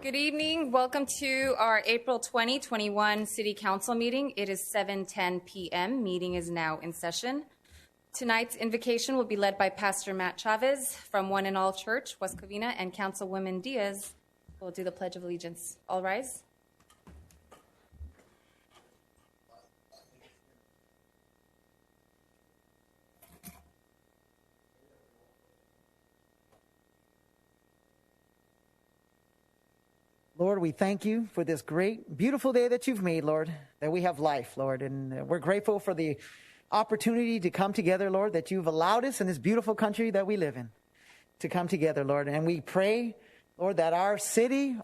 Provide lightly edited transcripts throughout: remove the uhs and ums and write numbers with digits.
Good evening. Welcome to our April 2021 City Council meeting. It is 7:10 p.m. Meeting is now in session. Tonight's invocation will be led by Pastor Matt Chavez from One and All Church, West Covina, and Councilwoman Diaz will do the Pledge of Allegiance. All rise. Lord, we thank you for this great, beautiful day that you've made, Lord, that we have life, Lord. And we're grateful for the opportunity to come together, Lord, that you've allowed us in this beautiful country that we live in to come together, Lord. And we pray, Lord, that our city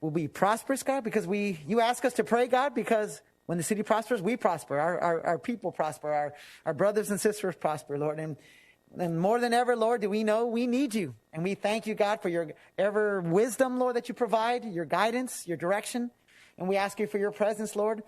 will be prosperous, God, because you ask us to pray, God, because when the city prospers, we prosper. Our people prosper. Our brothers and sisters prosper, Lord. And more than ever, Lord, do we know we need you. And we thank you, God, for your ever wisdom, Lord, that you provide, your guidance, your direction. And we ask you for your presence, Lord,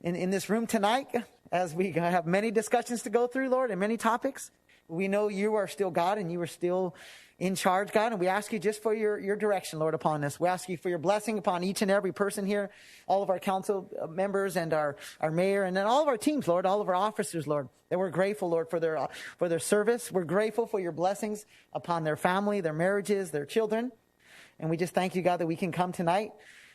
in this room tonight, as we have many discussions to go through, Lord, and many topics. We know you are still God and you are still in charge, God. And we ask you just for your direction, Lord, upon us. We ask you for your blessing upon each and every person here, all of our council members and our mayor, and then all of our teams, Lord, all of our officers, Lord, that we're grateful, Lord, for their service. We're grateful for your blessings upon their family, their marriages, their children. And we just thank you, God, that we can come tonight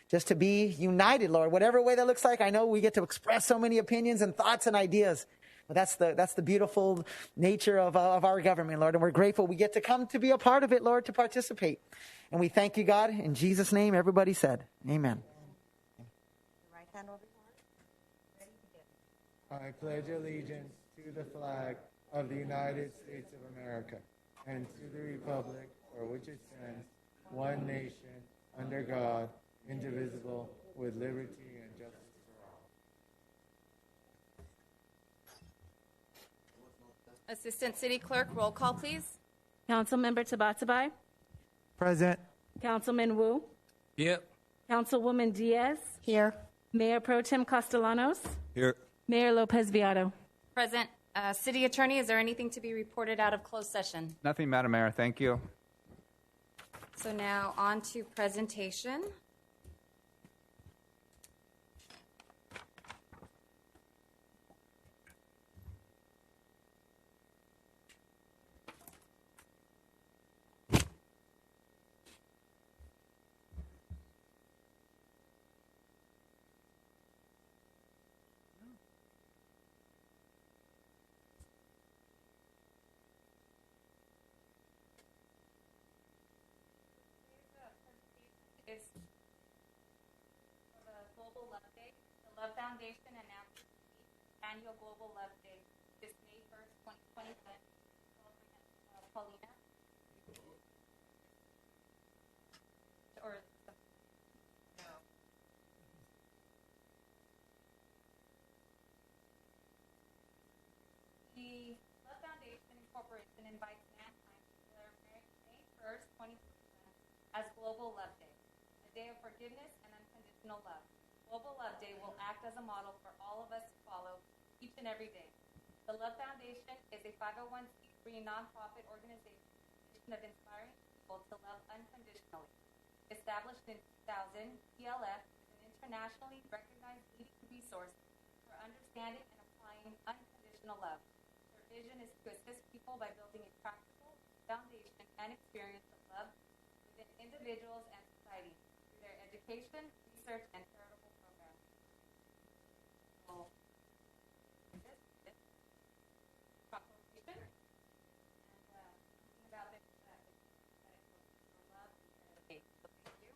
just to be united, Lord, whatever way that looks like. I know we get to express so many opinions and thoughts and ideas. But that's the beautiful nature of our government, Lord. And we're grateful we get to come to be a part of it, Lord, to participate. And we thank you, God. In Jesus' name, everybody said, amen. Right hand over your heart. I pledge allegiance to the flag of the United States of America and to the republic for which it stands, one nation, under God, indivisible, with liberty and justice for all. Assistant City Clerk, roll call, please. Councilmember Tabatabai. Present. Councilman Wu. Yep. Councilwoman Diaz. Here. Mayor Pro Tem Castellanos. Here. Mayor Lopez Viado. Present. City Attorney, is there anything to be reported out of closed session? Nothing, Madam Mayor. Thank you. So now on to presentation. Is for the Global Love Day. The Love Foundation announced the annual Global Love Day this May 1st, 2020. Paulina? Or no. The Love Foundation Incorporation invites mankind to declare May 1st, 2020 as Global Love Day. Day of forgiveness and unconditional love. Global Love Day will act as a model for all of us to follow each and every day. The Love Foundation is a 501c3 nonprofit organization of inspiring people to love unconditionally. Established in 2000, PLF is an internationally recognized leading resource for understanding and applying unconditional love. Their vision is to assist people by building a practical foundation and experience of love within individuals and society. Education, research, and charitable programs. So, this proclamation and thinking about this love. Okay, so thank you.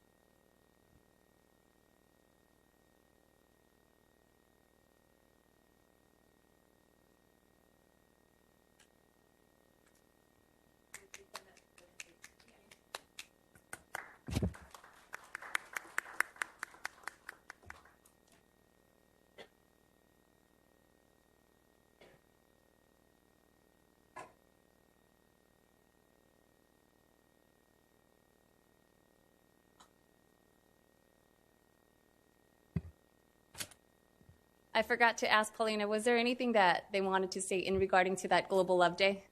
I forgot to ask Paulina, was there anything that they wanted to say in regarding to that Global Love Day?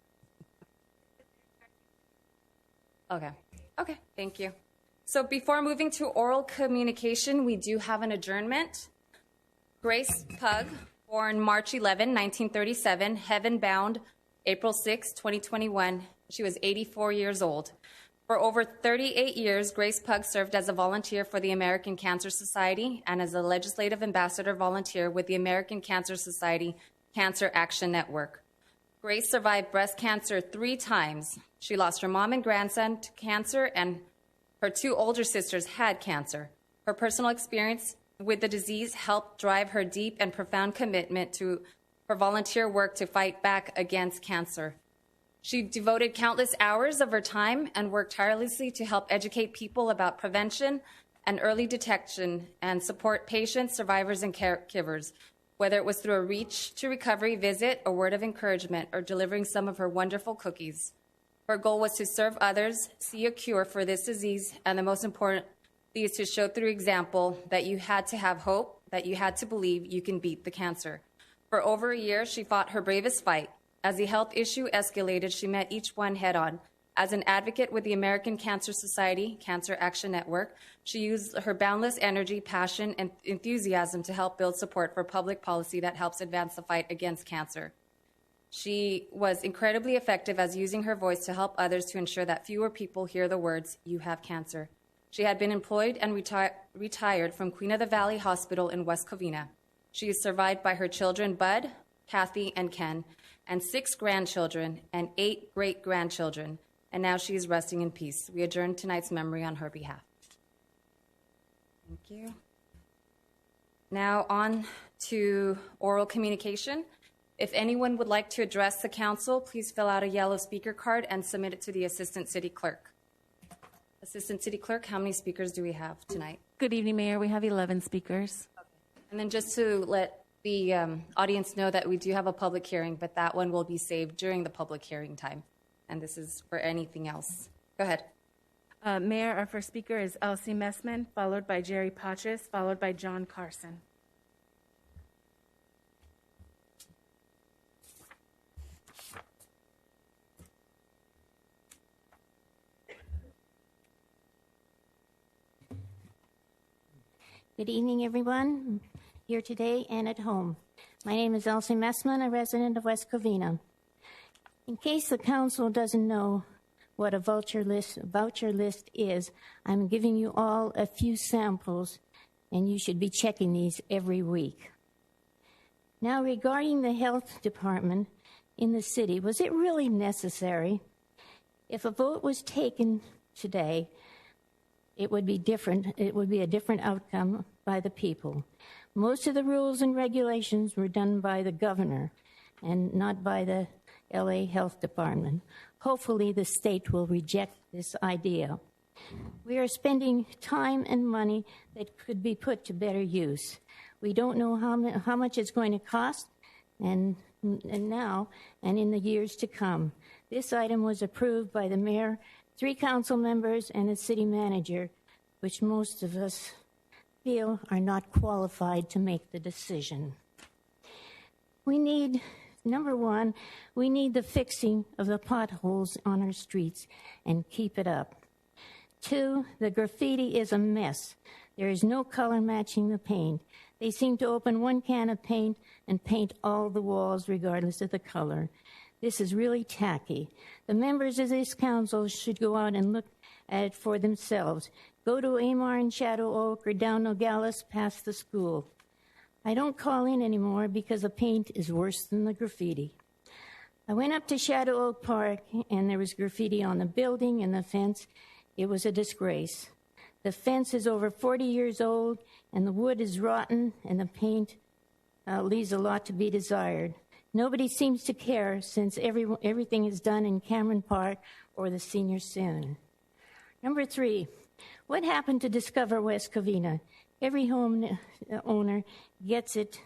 Okay, thank you. So before moving to oral communication, we do have an adjournment. Grace Pug, born March 11, 1937, heaven-bound April 6, 2021. She was 84 years old. For over 38 years, Grace Pug served as a volunteer for the American Cancer Society and as a legislative ambassador volunteer with the American Cancer Society Cancer Action Network. Grace survived breast cancer 3 times. She lost her mom and grandson to cancer, and her 2 older sisters had cancer. Her personal experience with the disease helped drive her deep and profound commitment to her volunteer work to fight back against cancer. She devoted countless hours of her time and worked tirelessly to help educate people about prevention and early detection and support patients, survivors, and caregivers, whether it was through a Reach to Recovery visit, a word of encouragement, or delivering some of her wonderful cookies. Her goal was to serve others, see a cure for this disease, and the most important is to show through example that you had to have hope, that you had to believe you can beat the cancer. For over a year, she fought her bravest fight. As the health issue escalated, she met each one head-on. As an advocate with the American Cancer Society Cancer Action Network, she used her boundless energy, passion, and enthusiasm to help build support for public policy that helps advance the fight against cancer. She was incredibly effective as using her voice to help others to ensure that fewer people hear the words, "You have cancer." She had been employed and retired from Queen of the Valley Hospital in West Covina. She is survived by her children, Bud, Kathy, and Ken, and 6 grandchildren and 8 great-grandchildren, and now she is resting in peace. We adjourn tonight's memory on her behalf. Thank you. Now on to oral communication. If anyone would like to address the council, please fill out a yellow speaker card and submit it to the Assistant City Clerk. Assistant City Clerk, how many speakers do we have tonight? Good evening, Mayor. We have 11 speakers. And then just to let the audience know that we do have a public hearing, but that one will be saved during the public hearing time. And this is for anything else. Go ahead. Mayor, our first speaker is Elsie Messman, followed by Jerry Patches, followed by John Carson. Good evening, everyone, here today and at home. My name is Elsie Messman, a resident of West Covina. In case the council doesn't know what a voucher list is, I'm giving you all a few samples, and you should be checking these every week. Now, regarding the health department in the city, was it really necessary? If a vote was taken today, it would be different. It would be a different outcome by the people. Most of the rules and regulations were done by the governor and not by the LA Health Department. Hopefully, the state will reject this idea. We are spending time and money that could be put to better use. We don't know how much it's going to cost, and now and in the years to come. This item was approved by the mayor, 3 council members, and the city manager, which most of us feel are not qualified to make the decision. Number 1, we need the fixing of the potholes on our streets and keep it up. 2, the graffiti is a mess. There is no color matching the paint. They seem to open one can of paint and paint all the walls regardless of the color. This is really tacky. The members of this council should go out and look at it for themselves. Go to Amar and Shadow Oak or down Nogales past the school. I don't call in anymore because the paint is worse than the graffiti. I went up to Shadow Oak Park and there was graffiti on the building and the fence. It was a disgrace. The fence is over 40 years old and the wood is rotten and the paint leaves a lot to be desired. Nobody seems to care since everything is done in Cameron Park or the Senior Center. Number 3, what happened to Discover West Covina? Every home owner gets it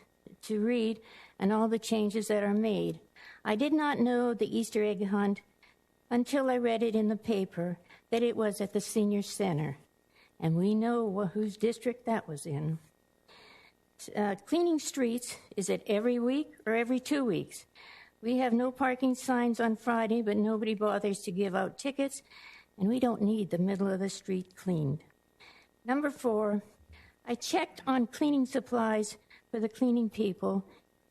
to read and all the changes that are made. I did not know the Easter egg hunt until I read it in the paper that it was at the Senior Center. And we know whose district that was in. Cleaning streets, is it every week or every 2 weeks? We have no parking signs on Friday, but nobody bothers to give out tickets. and we don't need the middle of the street cleaned. Number 4, I checked on cleaning supplies for the cleaning people,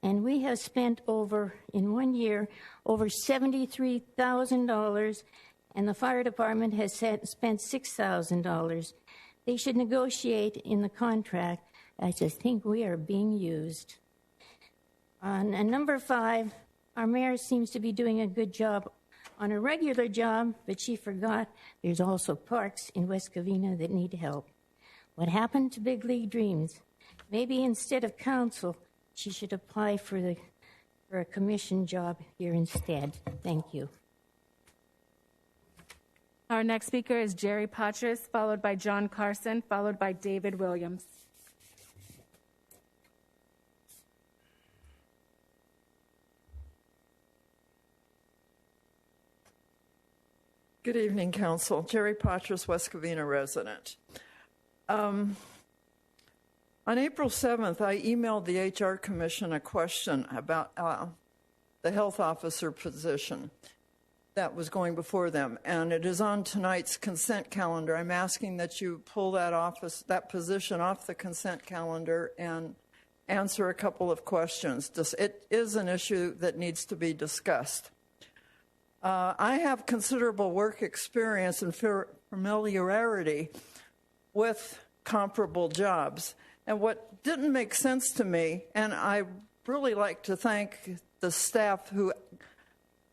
and we have spent in 1 year, over $73,000, and the fire department has spent $6,000. They should negotiate in the contract. I just think we are being used. And number 5, our mayor seems to be doing a good job on a regular job, but she forgot there's also parks in West Covina that need help. What happened to Big League Dreams? Maybe instead of council, she should apply for a commission job here instead. Thank you. Our next speaker is Jerry Patras, followed by John Carson, followed by David Williams. Good evening, Council. Jerry Patras, West Covina resident. On April 7th, I emailed the HR Commission a question about the health officer position that was going before them, and it is on tonight's consent calendar. I'm asking that you pull that position off the consent calendar and answer a couple of questions. It is an issue that needs to be discussed. I have considerable work experience and familiarity with comparable jobs. And what didn't make sense to me, and I really like to thank the staff who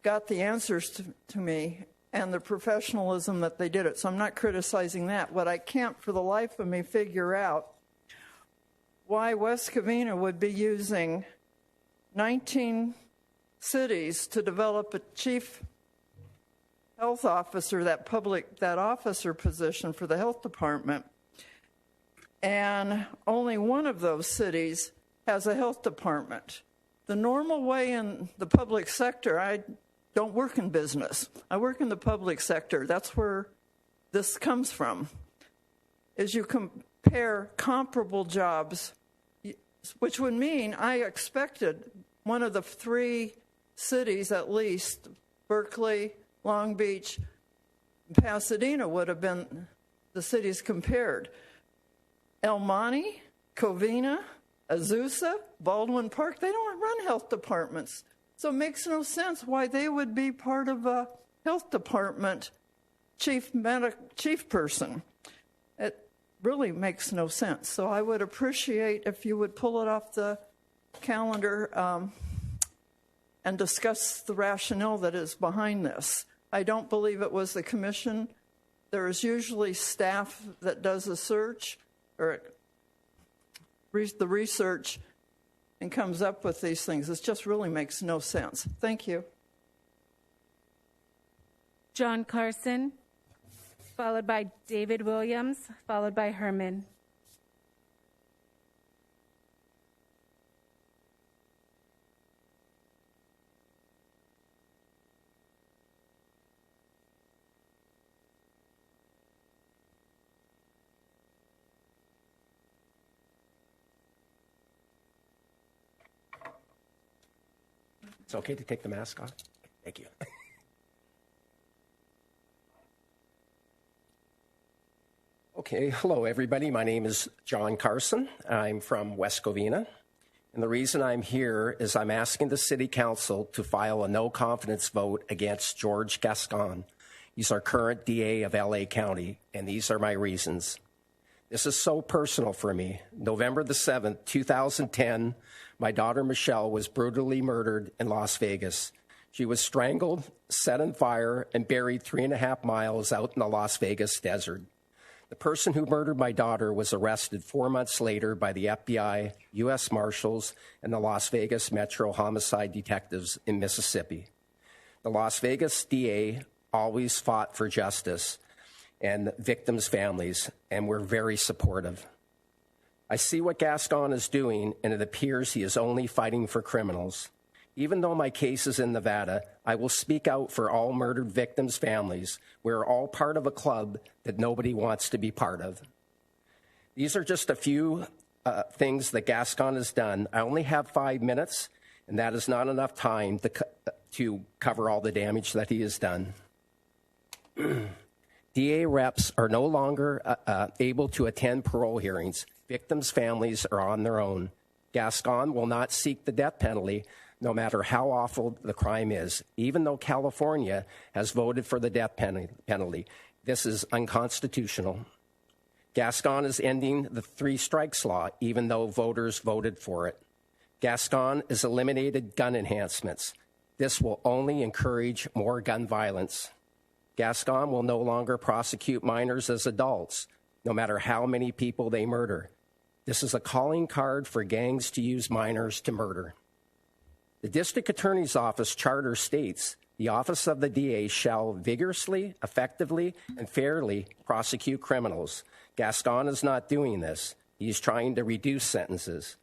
got the answers to me and the professionalism that they did it. So I'm not criticizing that. What I can't for the life of me figure out why West Covina would be using 19 cities to develop a chief health officer, that officer position for the health department. And only one of those cities has a health department. The normal way in the public sector, I don't work in business. I work in the public sector. That's where this comes from, is you compare comparable jobs, which would mean I expected one of the 3 cities at least, Berkeley, Long Beach, Pasadena would have been the cities compared. El Monte, Covina, Azusa, Baldwin Park, they don't run health departments. So it makes no sense why they would be part of a health department chief person. It really makes no sense. So I would appreciate if you would pull it off the calendar and discuss the rationale that is behind this. I don't believe it was the commission. There is usually staff that does a search or the research and comes up with these things. It just really makes no sense. Thank you. John Carson, followed by David Williams, followed by Herman. It's okay to take the mask off? Thank you. Okay, hello everybody. My name is John Carson. I'm from West Covina. And the reason I'm here is I'm asking the City Council to file a no confidence vote against George Gascon. He's our current DA of LA County, and these are my reasons. This is so personal for me. November the 7th, 2010, my daughter Michelle was brutally murdered in Las Vegas. She was strangled, set on fire, and buried 3.5 miles out in the Las Vegas desert. The person who murdered my daughter was arrested 4 months later by the FBI, U.S. Marshals, and the Las Vegas Metro Homicide Detectives in Mississippi. The Las Vegas DA always fought for justice and victims' families, and we're very supportive. I see what Gascon is doing, and it appears he is only fighting for criminals. Even though my case is in Nevada, I will speak out for all murdered victims' families. We're all part of a club that nobody wants to be part of. These are just a few things that Gascon has done. I only have 5 minutes, and that is not enough time to cover all the damage that he has done. DA reps are no longer able to attend parole hearings. Victims' families are on their own. Gascon will not seek the death penalty, no matter how awful the crime is, even though California has voted for the death penalty. This is unconstitutional. Gascon is ending the 3 strikes law, even though voters voted for it. Gascon has eliminated gun enhancements. This will only encourage more gun violence. Gascon will no longer prosecute minors as adults, no matter how many people they murder. This is a calling card for gangs to use minors to murder. The District Attorney's Office charter states the Office of the DA shall vigorously, effectively, and fairly prosecute criminals. Gascon is not doing this. He's trying to reduce sentences.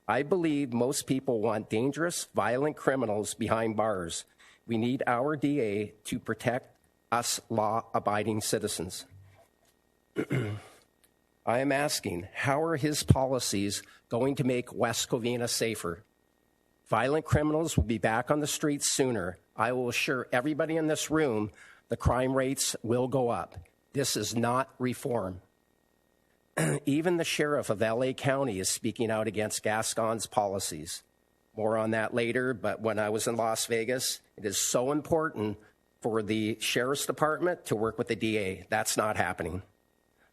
I believe most people want dangerous, violent criminals behind bars. We need our DA to protect us law-abiding citizens. I am asking, how are his policies going to make West Covina safer? Violent criminals will be back on the streets sooner. I will assure everybody in this room the crime rates will go up. This is not reform. Even the sheriff of LA County is speaking out against Gascon's policies. More on that later, but when I was in Las Vegas, it is so important for the sheriff's department to work with the DA. That's not happening.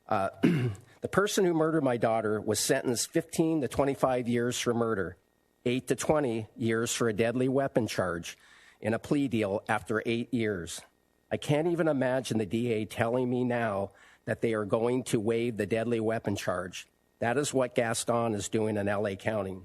The person who murdered my daughter was sentenced 15 to 25 years for murder, 8 to 20 years for a deadly weapon charge in a plea deal after 8 years. I can't even imagine the DA telling me now that they are going to waive the deadly weapon charge. That is what Gascon is doing in LA County.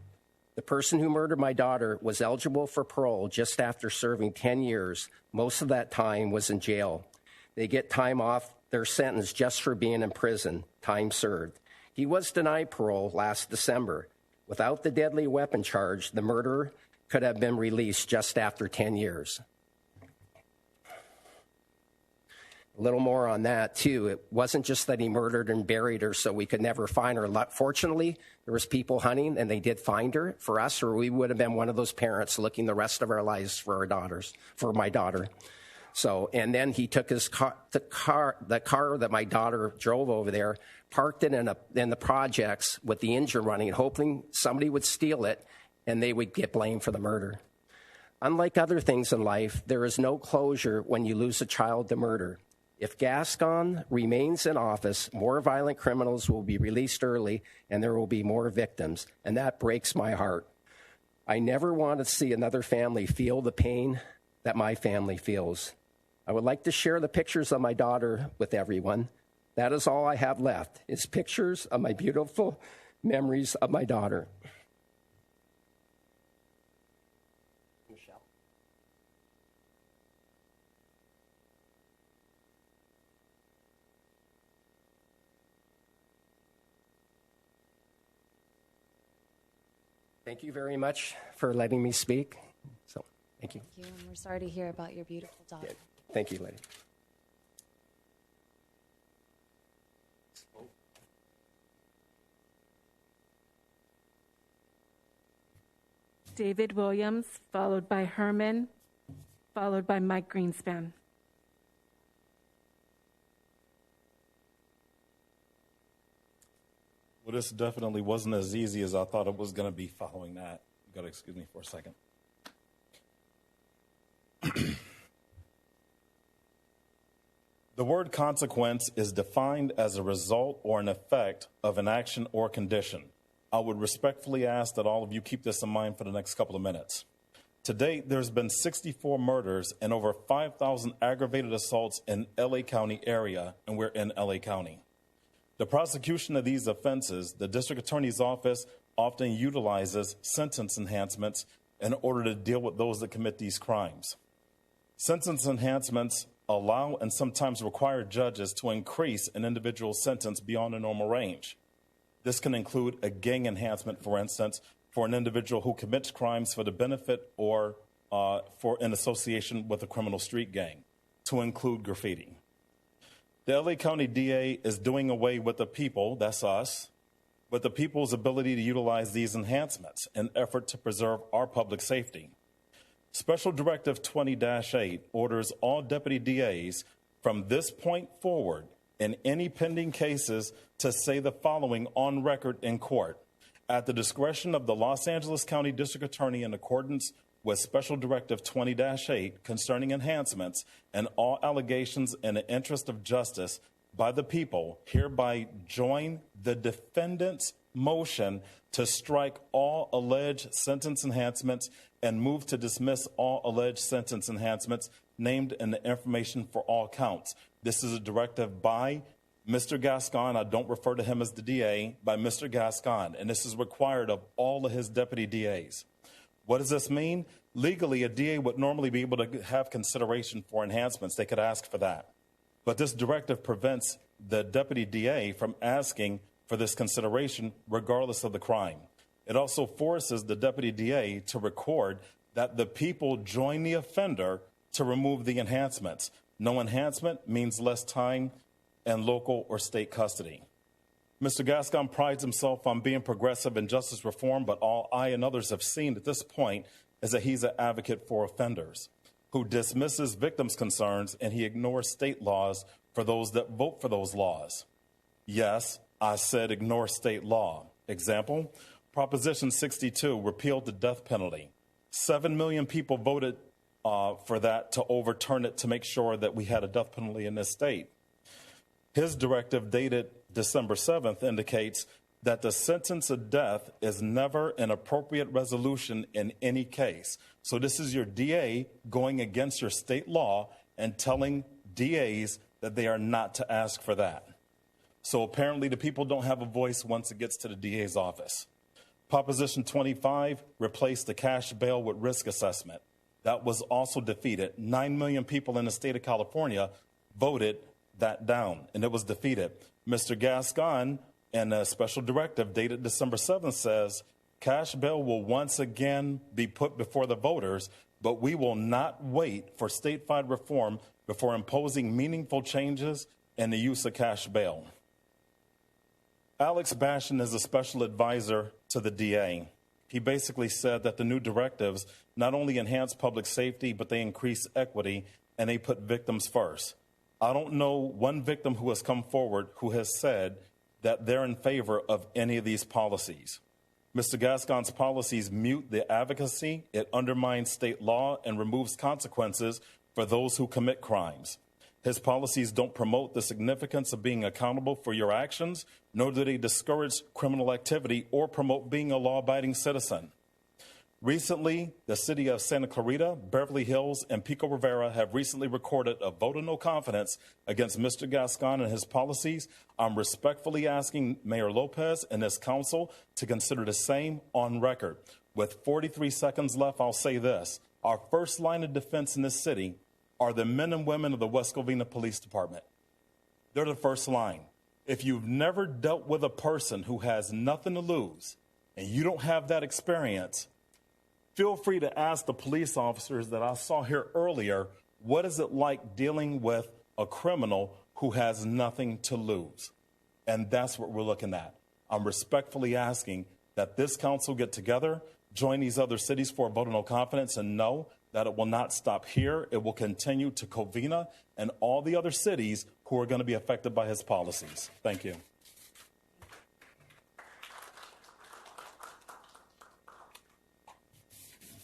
The person who murdered my daughter was eligible for parole just after serving 10 years. Most of that time was in jail. They get time off their sentence just for being in prison, time served. He was denied parole last December. Without the deadly weapon charge, the murderer could have been released just after 10 years. A little more on that, too. It wasn't just that he murdered and buried her so we could never find her. Fortunately, there was people hunting, and they did find her for us, or we would have been one of those parents looking the rest of our lives for our daughters, for my daughter. So, and then he took his car, the car that my daughter drove over there, parked it in the projects with the engine running, hoping somebody would steal it, and they would get blamed for the murder. Unlike other things in life, there is no closure when you lose a child to murder. If Gascon remains in office, more violent criminals will be released early, and there will be more victims, and that breaks my heart. I never want to see another family feel the pain that my family feels. I would like to share the pictures of my daughter with everyone. That is all I have left, is pictures of my beautiful memories of my daughter. Thank you very much for letting me speak. So, thank you. Thank you, and we're sorry to hear about your beautiful daughter. Yeah. Thank you, lady. David Williams, followed by Herman, followed by Mike Greenspan. Well, this definitely wasn't as easy as I thought it was going to be following that. You got to excuse me for a second. The word consequence is defined as a result or an effect of an action or condition. I would respectfully ask that all of you keep this in mind for the next couple of minutes. To date, there's been 64 murders and over 5,000 aggravated assaults in LA County area, and we're in LA County. The prosecution of these offenses, the district attorney's office often utilizes sentence enhancements in order to deal with those that commit these crimes. Sentence enhancements allow and sometimes require judges to increase an individual's sentence beyond a normal range. This can include a gang enhancement, for instance, for an individual who commits crimes for the benefit or for an association with a criminal street gang, to include graffiti. The LA County DA is doing away with the people, that's us, with the people's ability to utilize these enhancements in effort to preserve our public safety. Special Directive 20-8 orders all deputy DAs from this point forward in any pending cases to say the following on record in court. At the discretion of the Los Angeles County District Attorney in accordance with Special Directive 20-8 concerning enhancements and all allegations in the interest of justice by the people, hereby join the defendant's motion to strike all alleged sentence enhancements and move to dismiss all alleged sentence enhancements named in the information for all counts. This is a directive by Mr. Gascon. I don't refer to him as the DA, by Mr. Gascon, and this is required of all of his deputy DAs. What does this mean? Legally, a DA would normally be able to have consideration for enhancements. They could ask for that. But this directive prevents the deputy DA from asking for this consideration regardless of the crime. It also forces the deputy DA to record that the people join the offender to remove the enhancements. No enhancement means less time in local or state custody. Mr. Gascon prides himself on being progressive in justice reform, but all I and others have seen at this point is that he's an advocate for offenders who dismisses victims' concerns, and he ignores state laws for those that vote for those laws. Yes, I said ignore state law. Example, Proposition 62 repealed the death penalty. 7 million people voted for that, to overturn it, to make sure that we had a death penalty in this state. His directive dated December 7th indicates that the sentence of death is never an appropriate resolution in any case. So this is your DA going against your state law and telling DAs that they are not to ask for that. So apparently the people don't have a voice once it gets to the DA's office. Proposition 25 replaced the cash bail with risk assessment. That was also defeated. 9 million people in the state of California voted that down, and it was defeated. Mr. Gascon, in a special directive dated December 7th, says cash bail will once again be put before the voters, but we will not wait for statewide reform before imposing meaningful changes in the use of cash bail. Alex Bashan is a special advisor to the DA. He basically said that the new directives not only enhance public safety, but they increase equity and they put victims first. I don't know one victim who has come forward who has said that they're in favor of any of these policies. Mr. Gascon's policies mute the advocacy, it undermines state law, and removes consequences for those who commit crimes. His policies don't promote the significance of being accountable for your actions, nor do they discourage criminal activity or promote being a law-abiding citizen. Recently, the city of Santa Clarita, Beverly Hills, and Pico Rivera have recently recorded a vote of no confidence against Mr. Gascon and his policies. I'm respectfully asking Mayor Lopez and this council to consider the same on record. With 43 seconds left, I'll say this. Our first line of defense in this city are the men and women of the West Covina Police Department. They're the first line. If you've never dealt with a person who has nothing to lose and you don't have that experience, feel free to ask the police officers that I saw here earlier, what is it like dealing with a criminal who has nothing to lose? And that's what we're looking at. I'm respectfully asking that this council get together, join these other cities for a vote of no confidence, and know that it will not stop here. It will continue to Covina and all the other cities who are going to be affected by his policies. Thank you.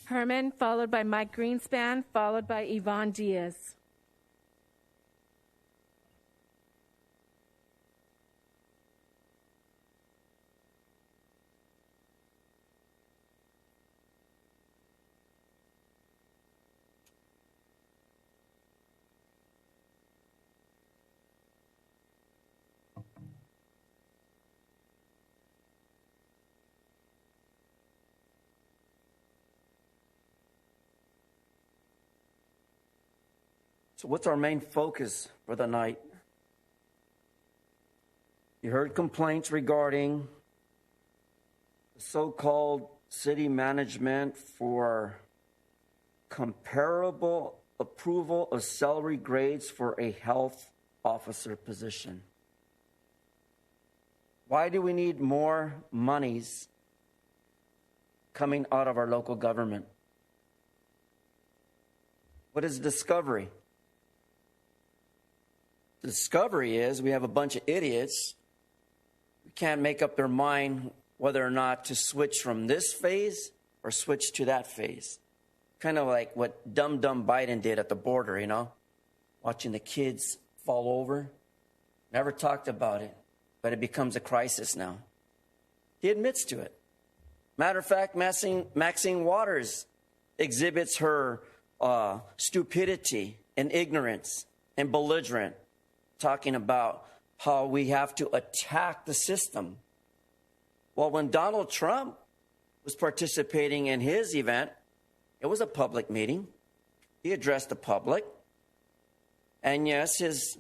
Herman, followed by Mike Greenspan, followed by Yvonne Diaz. So what's our main focus for the night? You heard complaints regarding the so-called city management for comparable approval of salary grades for a health officer position. Why do we need more monies coming out of our local government? What is discovery? the discovery is we have a bunch of idiots who can't make up their mind whether or not to switch from this phase or switch to that phase. Kind of like what dumb Biden did at the border, watching the kids fall over. Never talked about it, but it becomes a crisis now. He admits to it. Matter of fact, Maxine Waters exhibits her stupidity and ignorance and belligerent, talking about how we have to attack the system. Well, when Donald Trump was participating in his event, it was a public meeting. He addressed the public. And yes, his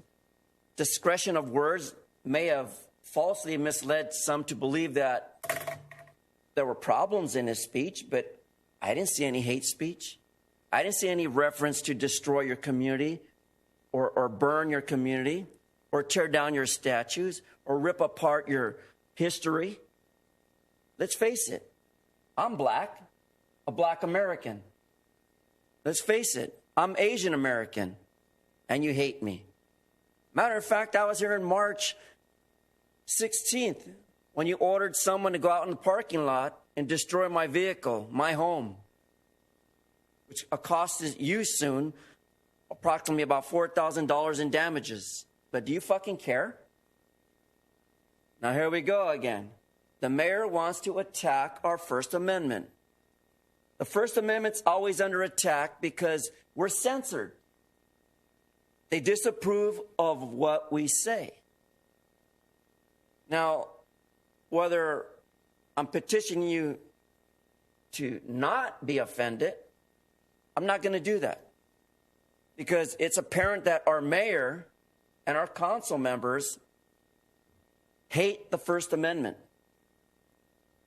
discretion of words may have falsely misled some to believe that there were problems in his speech, but I didn't see any hate speech. I didn't see any reference to destroy your community or burn your community or tear down your statues or rip apart your history. Let's face it. I'm black, a black American. Let's face it. I'm Asian American, and you hate me. Matter of fact, I was here on March 16th when you ordered someone to go out in the parking lot and destroy my vehicle, my home, which costs you soon approximately about $4,000 in damages. But do you fucking care? Now here we go again. The mayor wants to attack our First Amendment. The First Amendment's always under attack because we're censored. They disapprove of what we say. Now, whether I'm petitioning you to not be offended, I'm not going to do that. Because it's apparent that our mayor and our council members hate the First Amendment.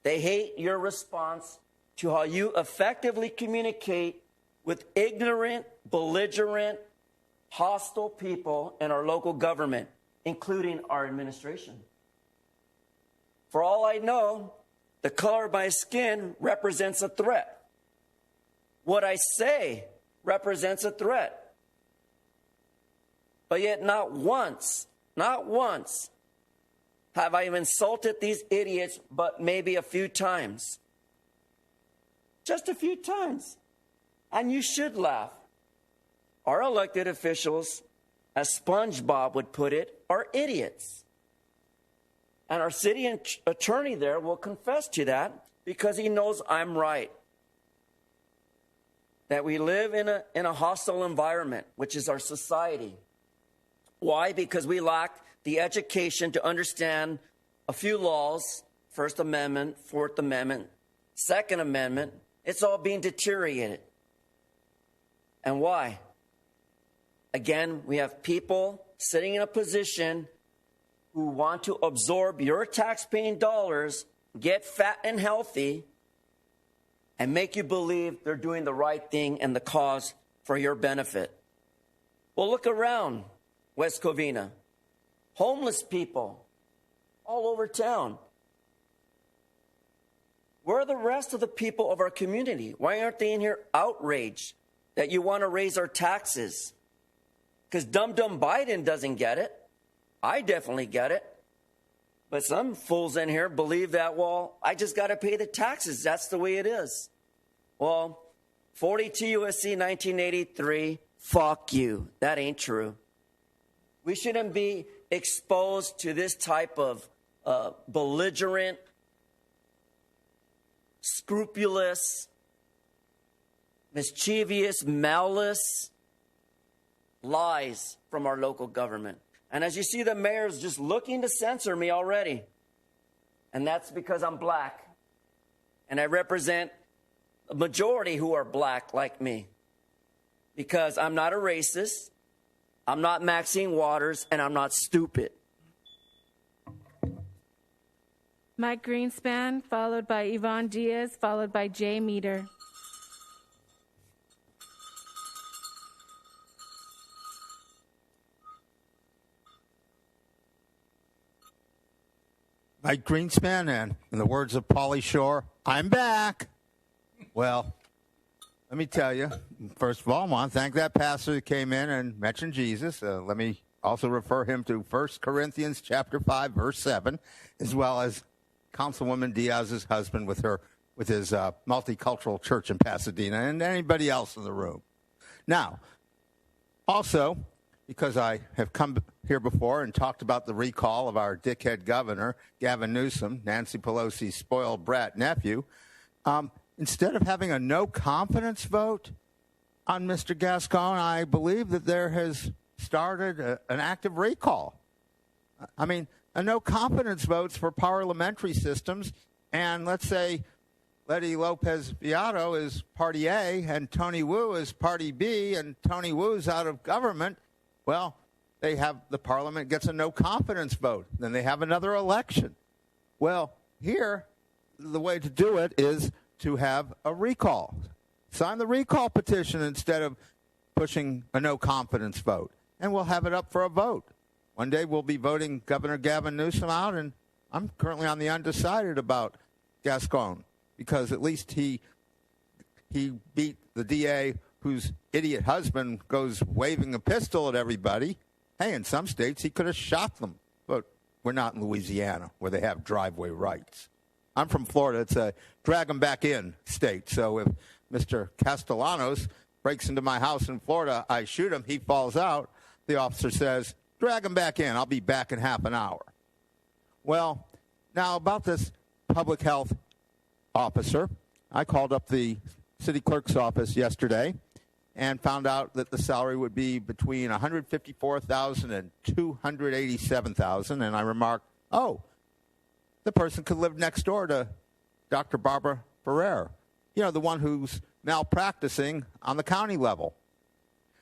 They hate your response to how you effectively communicate with ignorant, belligerent, hostile people in our local government, including our administration. For all I know, the color of my skin represents a threat. What I say represents a threat. But yet not once have I insulted these idiots, but maybe a few times. Just a few times. And you should laugh. Our elected officials, as SpongeBob would put it, are idiots. And our city attorney there will confess to that because he knows I'm right. That we live in a hostile environment, which is our society. Why? Because we lack the education to understand a few laws, First Amendment, Fourth Amendment, Second Amendment. It's all being deteriorated. And why? Again, we have people sitting in a position who want to absorb your tax-paying dollars, get fat and healthy, and make you believe they're doing the right thing and the cause for your benefit. Well, look around West Covina. Homeless people all over town. Where are the rest of the people of our community? Why aren't they in here outraged that you want to raise our taxes? Because dumb Biden doesn't get it. I definitely get it. But some fools in here believe that, well, I just got to pay the taxes. That's the way it is. Well, 42 U.S.C. 1983, fuck you. That ain't true. We shouldn't be exposed to this type of belligerent, scrupulous, mischievous, malice lies from our local government. And as you see, the mayor's just looking to censor me already. And that's because I'm black. And I represent a majority who are black like me. Because I'm not a racist, I'm not Maxine Waters, and I'm not stupid. Mike Greenspan, followed by Yvonne Diaz, followed by Jay Meter. Mike Greenspan, and in the words of Pauly Shore, I'm back. Well, let me tell you, first of all, I want to thank that pastor that came in and mentioned Jesus. Let me Also refer him to 1 Corinthians chapter 5, verse 7, as well as Councilwoman Diaz's husband with his multicultural church in Pasadena, and anybody else in the room. Now, also, because I have come here before and talked about the recall of our dickhead governor, Gavin Newsom, Nancy Pelosi's spoiled brat nephew, instead of having a no confidence vote on Mr. Gascon, I believe that there has started an active recall. I mean, a no confidence votes for parliamentary systems, and let's say Letty Lopez Beato is Party A and Tony Wu is Party B, and Tony Wu's out of government. Well, the parliament gets a no confidence vote. Then they have another election. Well, here, the way to do it is to have a recall. Sign the recall petition instead of pushing a no confidence vote, and we'll have it up for a vote. One day we'll be voting Governor Gavin Newsom out, and I'm currently on the undecided about Gascon, because at least he beat the DA whose idiot husband goes waving a pistol at everybody. Hey, in some states he could have shot them, but we're not in Louisiana where they have driveway rights. I'm from Florida. It's a drag him back in state. So if Mr. Castellanos breaks into my house in Florida, I shoot him, he falls out. The officer says, drag him back in. I'll be back in half an hour. Well, now about this public health officer, I called up the city clerk's office yesterday and found out that the salary would be between $154,000 and $287,000. And I remarked, oh, the person could live next door to Dr. Barbara Ferrer, the one who's malpracticing on the county level.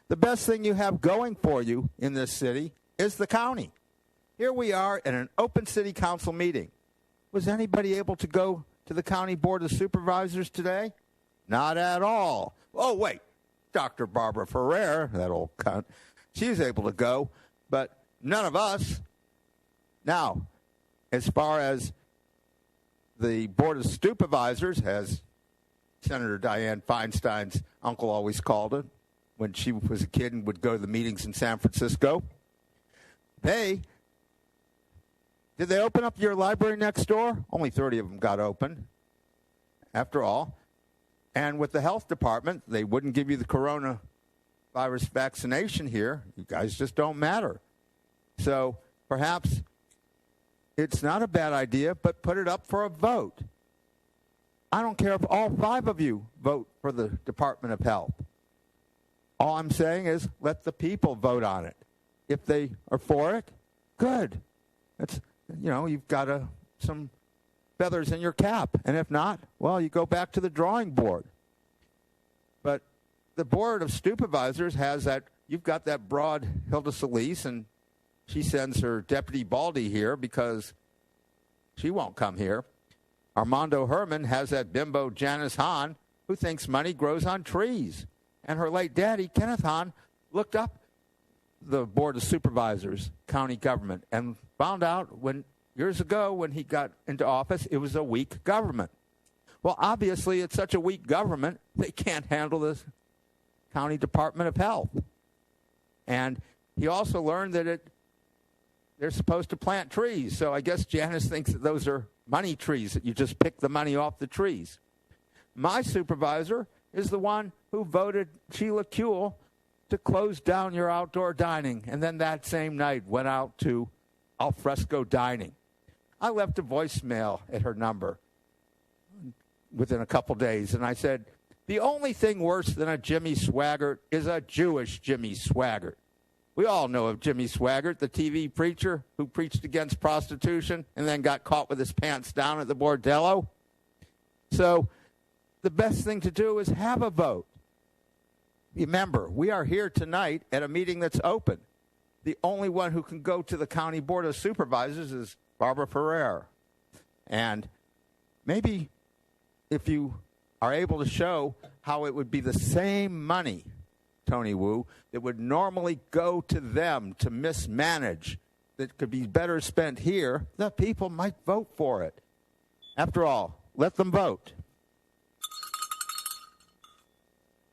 The best thing you have going for you in this city is the county. Here we are in an open city council meeting. Was anybody able to go to the county board of supervisors today? Not at all. Oh, wait. Dr. Barbara Ferrer, that old cunt, she's able to go, but none of us. Now, as far as the board of supervisors, as Senator Dianne Feinstein's uncle always called it when she was a kid and would go to the meetings in San Francisco, did they open up your library next door? Only 30 of them got open, after all. And with the health department, they wouldn't give you the coronavirus vaccination here. You guys just don't matter. So perhaps it's not a bad idea, but put it up for a vote. I don't care if all 5 of you vote for the Department of Health. All I'm saying is let the people vote on it. If they are for it, good. That's, you've got some feathers in your cap. And if not, well, you go back to the drawing board. But the board of supervisors has that, you've got that broad Hilda Solis, and she sends her deputy Baldy here because she won't come here. Armando Herman has that bimbo Janice Hahn who thinks money grows on trees. And her late daddy, Kenneth Hahn, looked up the board of supervisors, county government, and found out years ago when he got into office, it was a weak government. Well, obviously, it's such a weak government, they can't handle this county Department of Health. And he also learned that they're supposed to plant trees. So I guess Janice thinks that those are money trees, that you just pick the money off the trees. My supervisor is the one who voted Sheila Kuehl to close down your outdoor dining, and then that same night went out to alfresco dining. I left a voicemail at her number within a couple days, and I said, the only thing worse than a Jimmy Swaggart is a Jewish Jimmy Swaggart. We all know of Jimmy Swaggart, the TV preacher who preached against prostitution and then got caught with his pants down at the bordello. So the best thing to do is have a vote. Remember, we are here tonight at a meeting that's open. The only one who can go to the county board of supervisors is Barbara Ferrer. And maybe if you are able to show how it would be the same money, Tony Wu, that would normally go to them to mismanage, that could be better spent here, the people might vote for it. After all, let them vote.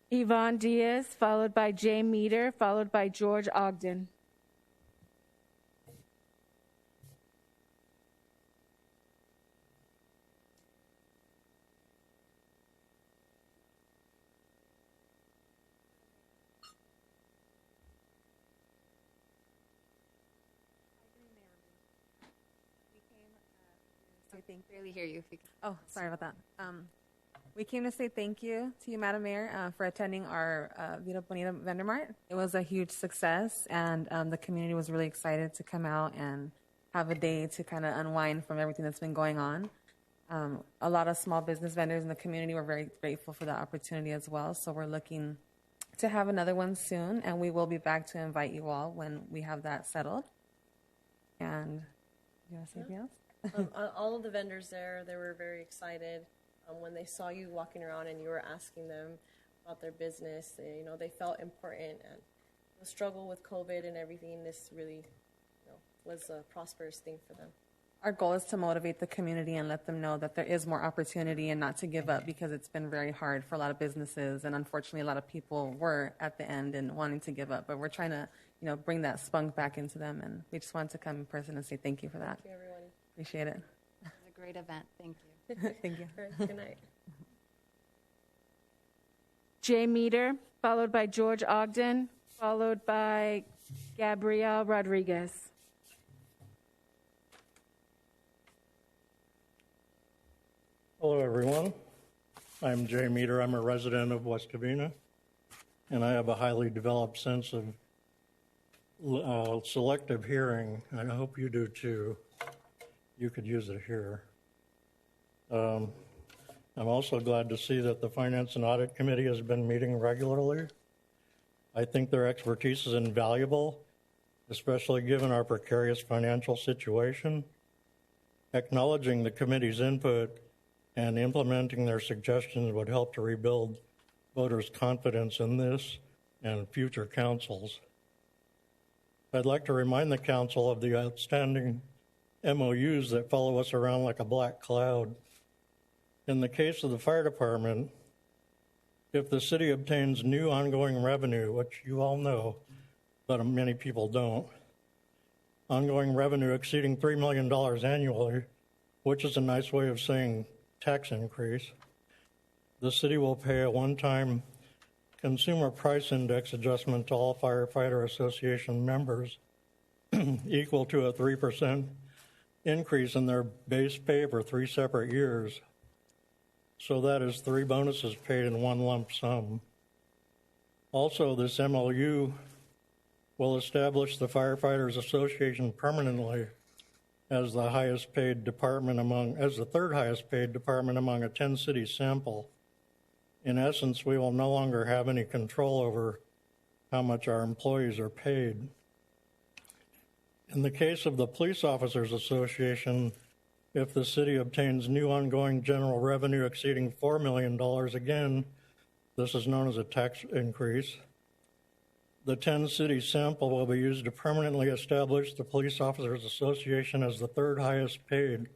Yvonne Diaz, followed by Jay Meter, followed by George Ogden. barely hear you. If you could. Oh, sorry about that. We came to say thank you to you, Madam Mayor, for attending our Vida Bonita Vendor Mart. It was a huge success, and the community was really excited to come out and have a day to kind of unwind from everything that's been going on. A lot of small business vendors in the community were very grateful for the opportunity as well, so we're looking to have another one soon, and we will be back to invite you all when we have that settled. And you want to say anything else? All of the vendors there, they were very excited when they saw you walking around and you were asking them about their business. They felt important, and the struggle with COVID and everything, this really was a prosperous thing for them. Our goal is to motivate the community and let them know that there is more opportunity and not to give up, because it's been very hard for a lot of businesses, and unfortunately a lot of people were at the end and wanting to give up, but we're trying to bring that spunk back into them, and we just wanted to come in person and say thank you for that. Thank you, everyone. Appreciate it. It was a great event. Thank you. Thank you. All right, good night. Jay Meter, followed by George Ogden, followed by Gabrielle Rodriguez. Hello, everyone. I'm Jay Meter. I'm a resident of West Covina, and I have a highly developed sense of selective hearing. I hope you do too. You could use it here. I'm also glad to see that the Finance and Audit Committee has been meeting regularly. I think their expertise is invaluable, especially given our precarious financial situation. Acknowledging the committee's input and implementing their suggestions would help to rebuild voters' confidence in this and future councils. I'd like to remind the council of the outstanding MOUs that follow us around like a black cloud. In the case of the fire department, if the city obtains new ongoing revenue, which you all know, but many people don't, ongoing revenue exceeding $3 million annually, which is a nice way of saying tax increase, the city will pay a one-time consumer price index adjustment to all firefighter association members equal to a 3% increase in their base pay for 3 separate years. So that is 3 bonuses paid in one lump sum. Also, this MOU will establish the Firefighters Association permanently as the highest paid department as the 3rd highest paid department among a 10-city sample. In essence, we will no longer have any control over how much our employees are paid. In the case of the Police Officers Association, if the city obtains new ongoing general revenue exceeding $4 million, again, this is known as a tax increase. The 10-city sample will be used to permanently establish the Police Officers Association as the 3rd highest paid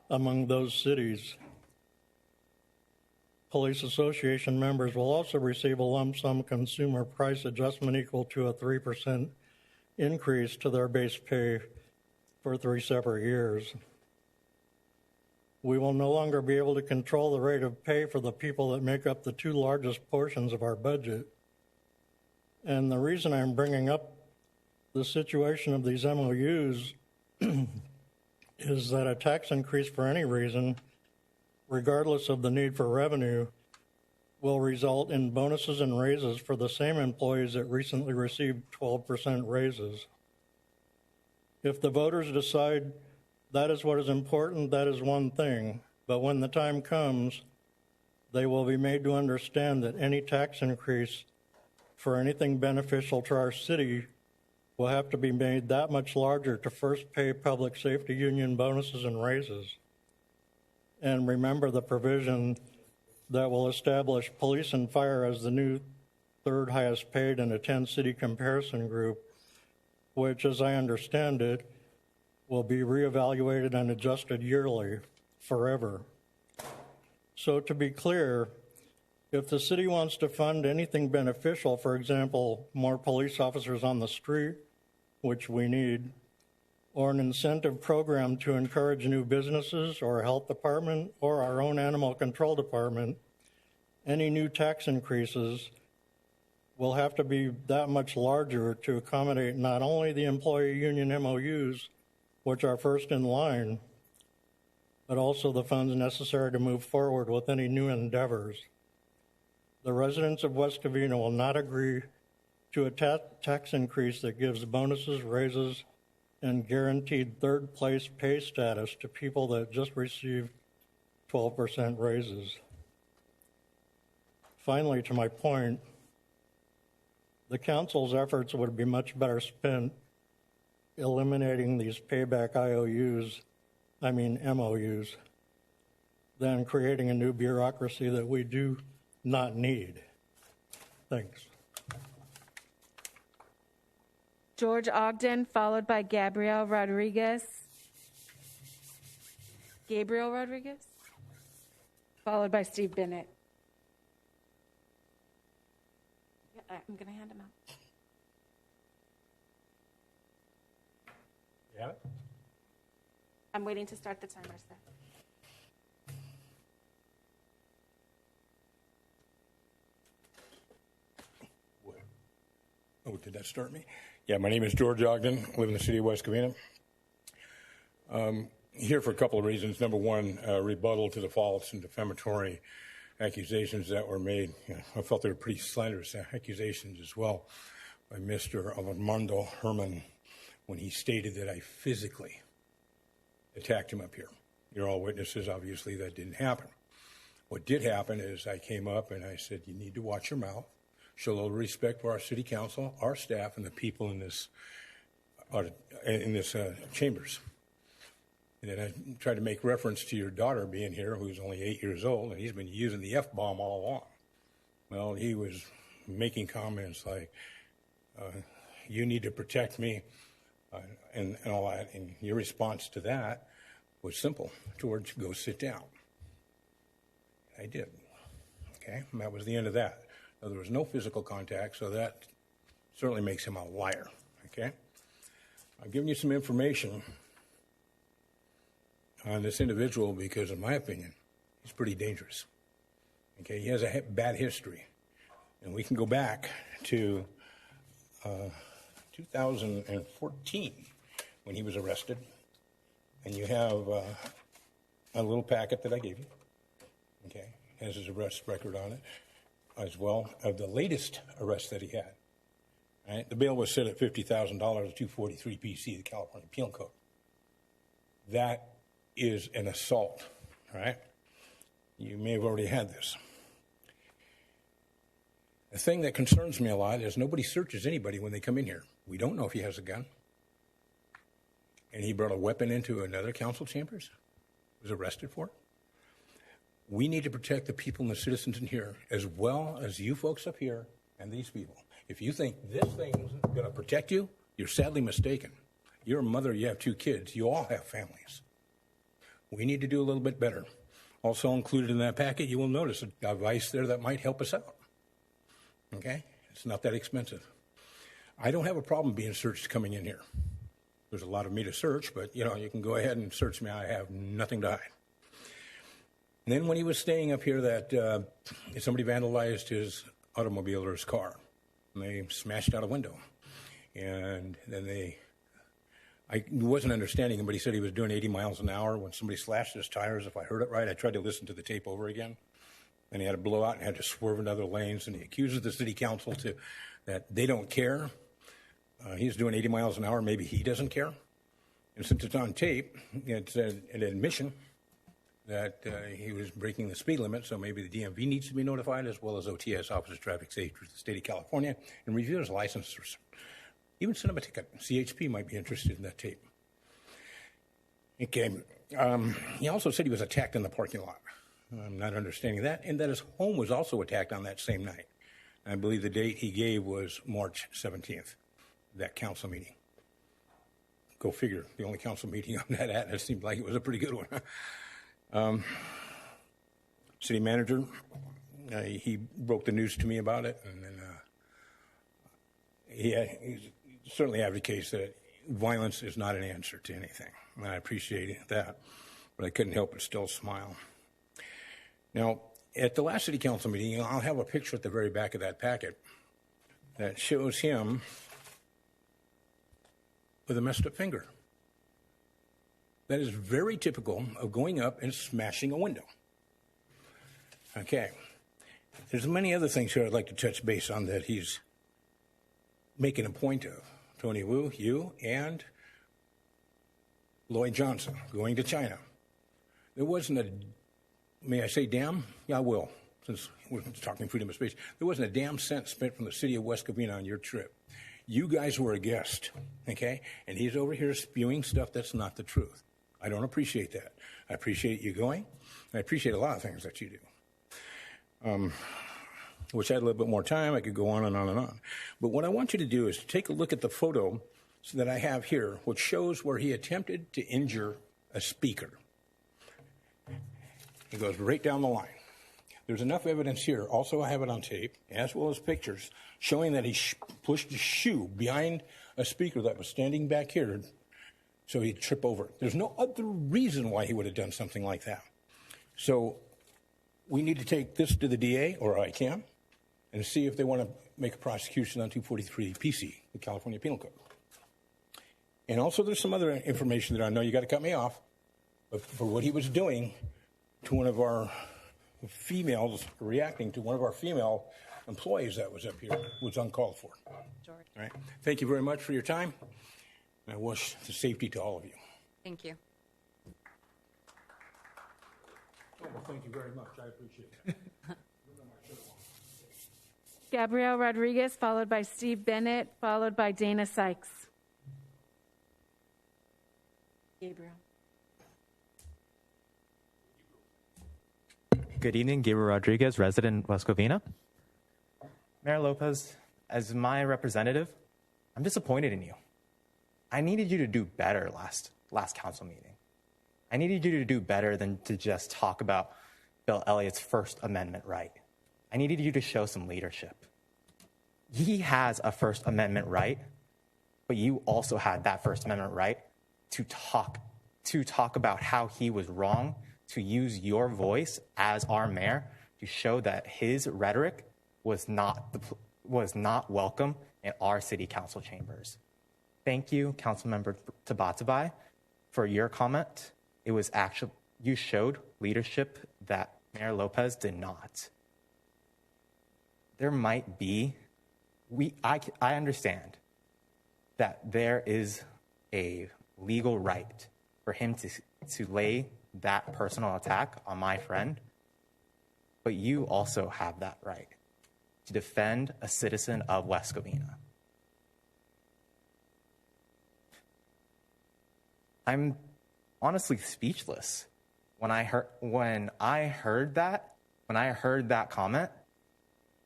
among those cities. Police Association members will also receive a lump sum consumer price adjustment equal to a 3% increase to their base pay for 3 separate years. We will no longer be able to control the rate of pay for the people that make up the 2 largest portions of our budget. And the reason I'm bringing up the situation of these MOUs is that a tax increase for any reason, regardless of the need for revenue, will result in bonuses and raises for the same employees that recently received 12% raises. If the voters decide that is what is important, that is one thing, but when the time comes, they will be made to understand that any tax increase for anything beneficial to our city will have to be made that much larger to first pay public safety union bonuses and raises. And remember the provision that will establish police and fire as the new 3rd highest paid in a 10-city comparison group, which, as I understand it, will be reevaluated and adjusted yearly, forever. So to be clear, if the city wants to fund anything beneficial, for example, more police officers on the street, which we need, or an incentive program to encourage new businesses or a health department or our own animal control department, any new tax increases will have to be that much larger to accommodate not only the employee union MOUs, which are first in line, but also the funds necessary to move forward with any new endeavors. The residents of West Covina will not agree to a tax increase that gives bonuses, raises, and guaranteed third-place pay status to people that just received 12% raises. Finally, to my point, the council's efforts would be much better spent eliminating these payback MOUs, than creating a new bureaucracy that we do not need. Thanks. George Ogden, followed by Gabriel Rodriguez. Followed by Steve Bennett. Yeah, I'm going to hand him out. You have it? I'm waiting to start the timer, sir. Oh, did that start me? Yeah, my name is George Ogden. I live in the city of West Covina. Here for a couple of reasons. Number one, rebuttal to the false and defamatory accusations that were made. I felt they were pretty slanderous accusations as well by Mr. Armando Herman when he stated that I physically attacked him up here. You're all witnesses, obviously, that didn't happen. What did happen is I came up and I said, you need to watch your mouth, show a little respect for our city council, our staff, and the people in this chambers. And then I tried to make reference to your daughter being here, who's only 8 years old, and he's been using the F-bomb all along. Well, he was making comments like, you need to protect me, and all that. And your response to that was simple. George, go sit down. I did. Okay? And that was the end of that. Now, there was no physical contact, so that certainly makes him a liar. Okay? I've given you some information on this individual because, in my opinion, he's pretty dangerous. Okay? He has a bad history. And we can go back to 2014 when he was arrested. And you have a little packet that I gave you. Okay? It has his arrest record on it, as well of the latest arrest that he had. Right? The bail was set at $50,000, 243 PC, the California Penal Code. That is an assault, right? You may have already had this. The thing that concerns me a lot is nobody searches anybody when they come in here. We don't know if he has a gun. And he brought a weapon into another council chambers, was arrested for it. We need to protect the people and the citizens in here, as well as you folks up here and these people. If you think this thing is going to protect you, you're sadly mistaken. You're a mother, you have 2 kids, you all have families. We need to do a little bit better. Also included in that packet, you will notice a device there that might help us out. Okay? It's not that expensive. I don't have a problem being searched coming in here. There's a lot of me to search, but, you can go ahead and search me. I have nothing to hide. And then when he was staying up here, that somebody vandalized his automobile or his car. And they smashed out a window. And then I wasn't understanding him, but he said he was doing 80 miles an hour when somebody slashed his tires. If I heard it right, I tried to listen to the tape over again. And he had a blowout and had to swerve into other lanes. And he accuses the city council that they don't care. He's doing 80 miles an hour. Maybe he doesn't care. And since it's on tape, it's an admission that he was breaking the speed limit. So maybe the DMV needs to be notified, as well as OTS, Office of Traffic Safety for the state of California, and review his license. Even send him a ticket. CHP might be interested in that tape. Okay. He also said he was attacked in the parking lot. I'm not understanding that. And that his home was also attacked on that same night. I believe the date he gave was March 17th, that council meeting. Go figure. The only council meeting I'm not at, it seemed like it was a pretty good one. City manager, he broke the news to me about it. And then he certainly advocates that violence is not an answer to anything. And I appreciate that, but I couldn't help but still smile. Now, at the last city council meeting, I'll have a picture at the very back of that packet that shows him with a messed up finger. That is very typical of going up and smashing a window. Okay. There's many other things here I'd like to touch base on that he's making a point of. Tony Wu, you, and Lloyd Johnson going to China. There wasn't a, may I say damn? Yeah, I will, since we're talking freedom of speech. There wasn't a damn cent spent from the city of West Covina on your trip. You guys were a guest, okay? And he's over here spewing stuff that's not the truth. I don't appreciate that. I appreciate you going. I appreciate a lot of things that you do. Wish I had a little bit more time. I could go on and on and on. But what I want you to do is to take a look at the photo that I have here, which shows where he attempted to injure a speaker. It goes right down the line. There's enough evidence here. Also, I have it on tape, as well as pictures, showing that he pushed his shoe behind a speaker that was standing back here so he'd trip over it. There's no other reason why he would have done something like that. So we need to take this to the DA, or I can, and see if they want to make a prosecution on 243 PC, the California Penal Code. And also there's some other information that I know you got to cut me off, but for what he was doing to one of our females, reacting to one of our female employees that was up here, was uncalled for. George. All right. Thank you very much for your time. And I wish the safety to all of you. Thank you. Oh, well, thank you very much. I appreciate it. Gabrielle Rodriguez, followed by Steve Bennett, followed by Dana Sykes. Gabriel. Good evening, Gabriel Rodriguez, resident West Covina. Mayor Lopez, as my representative, I'm disappointed in you. I needed you to do better last council meeting. I needed you to do better than to just talk about Bill Elliott's First Amendment right. I needed you to show some leadership. He has a First Amendment right, but you also had that First Amendment right to talk about how he was wrong, to use your voice as our mayor to show that his rhetoric was not welcome in our city council chambers. Thank you, Councilmember Tabatabai, for your comment. It was actually, you showed leadership that Mayor Lopez did not. There might be, I understand that there is a legal right for him to lay that personal attack on my friend, but you also have that right to defend a citizen of West Covina. I'm honestly speechless. When I heard that comment,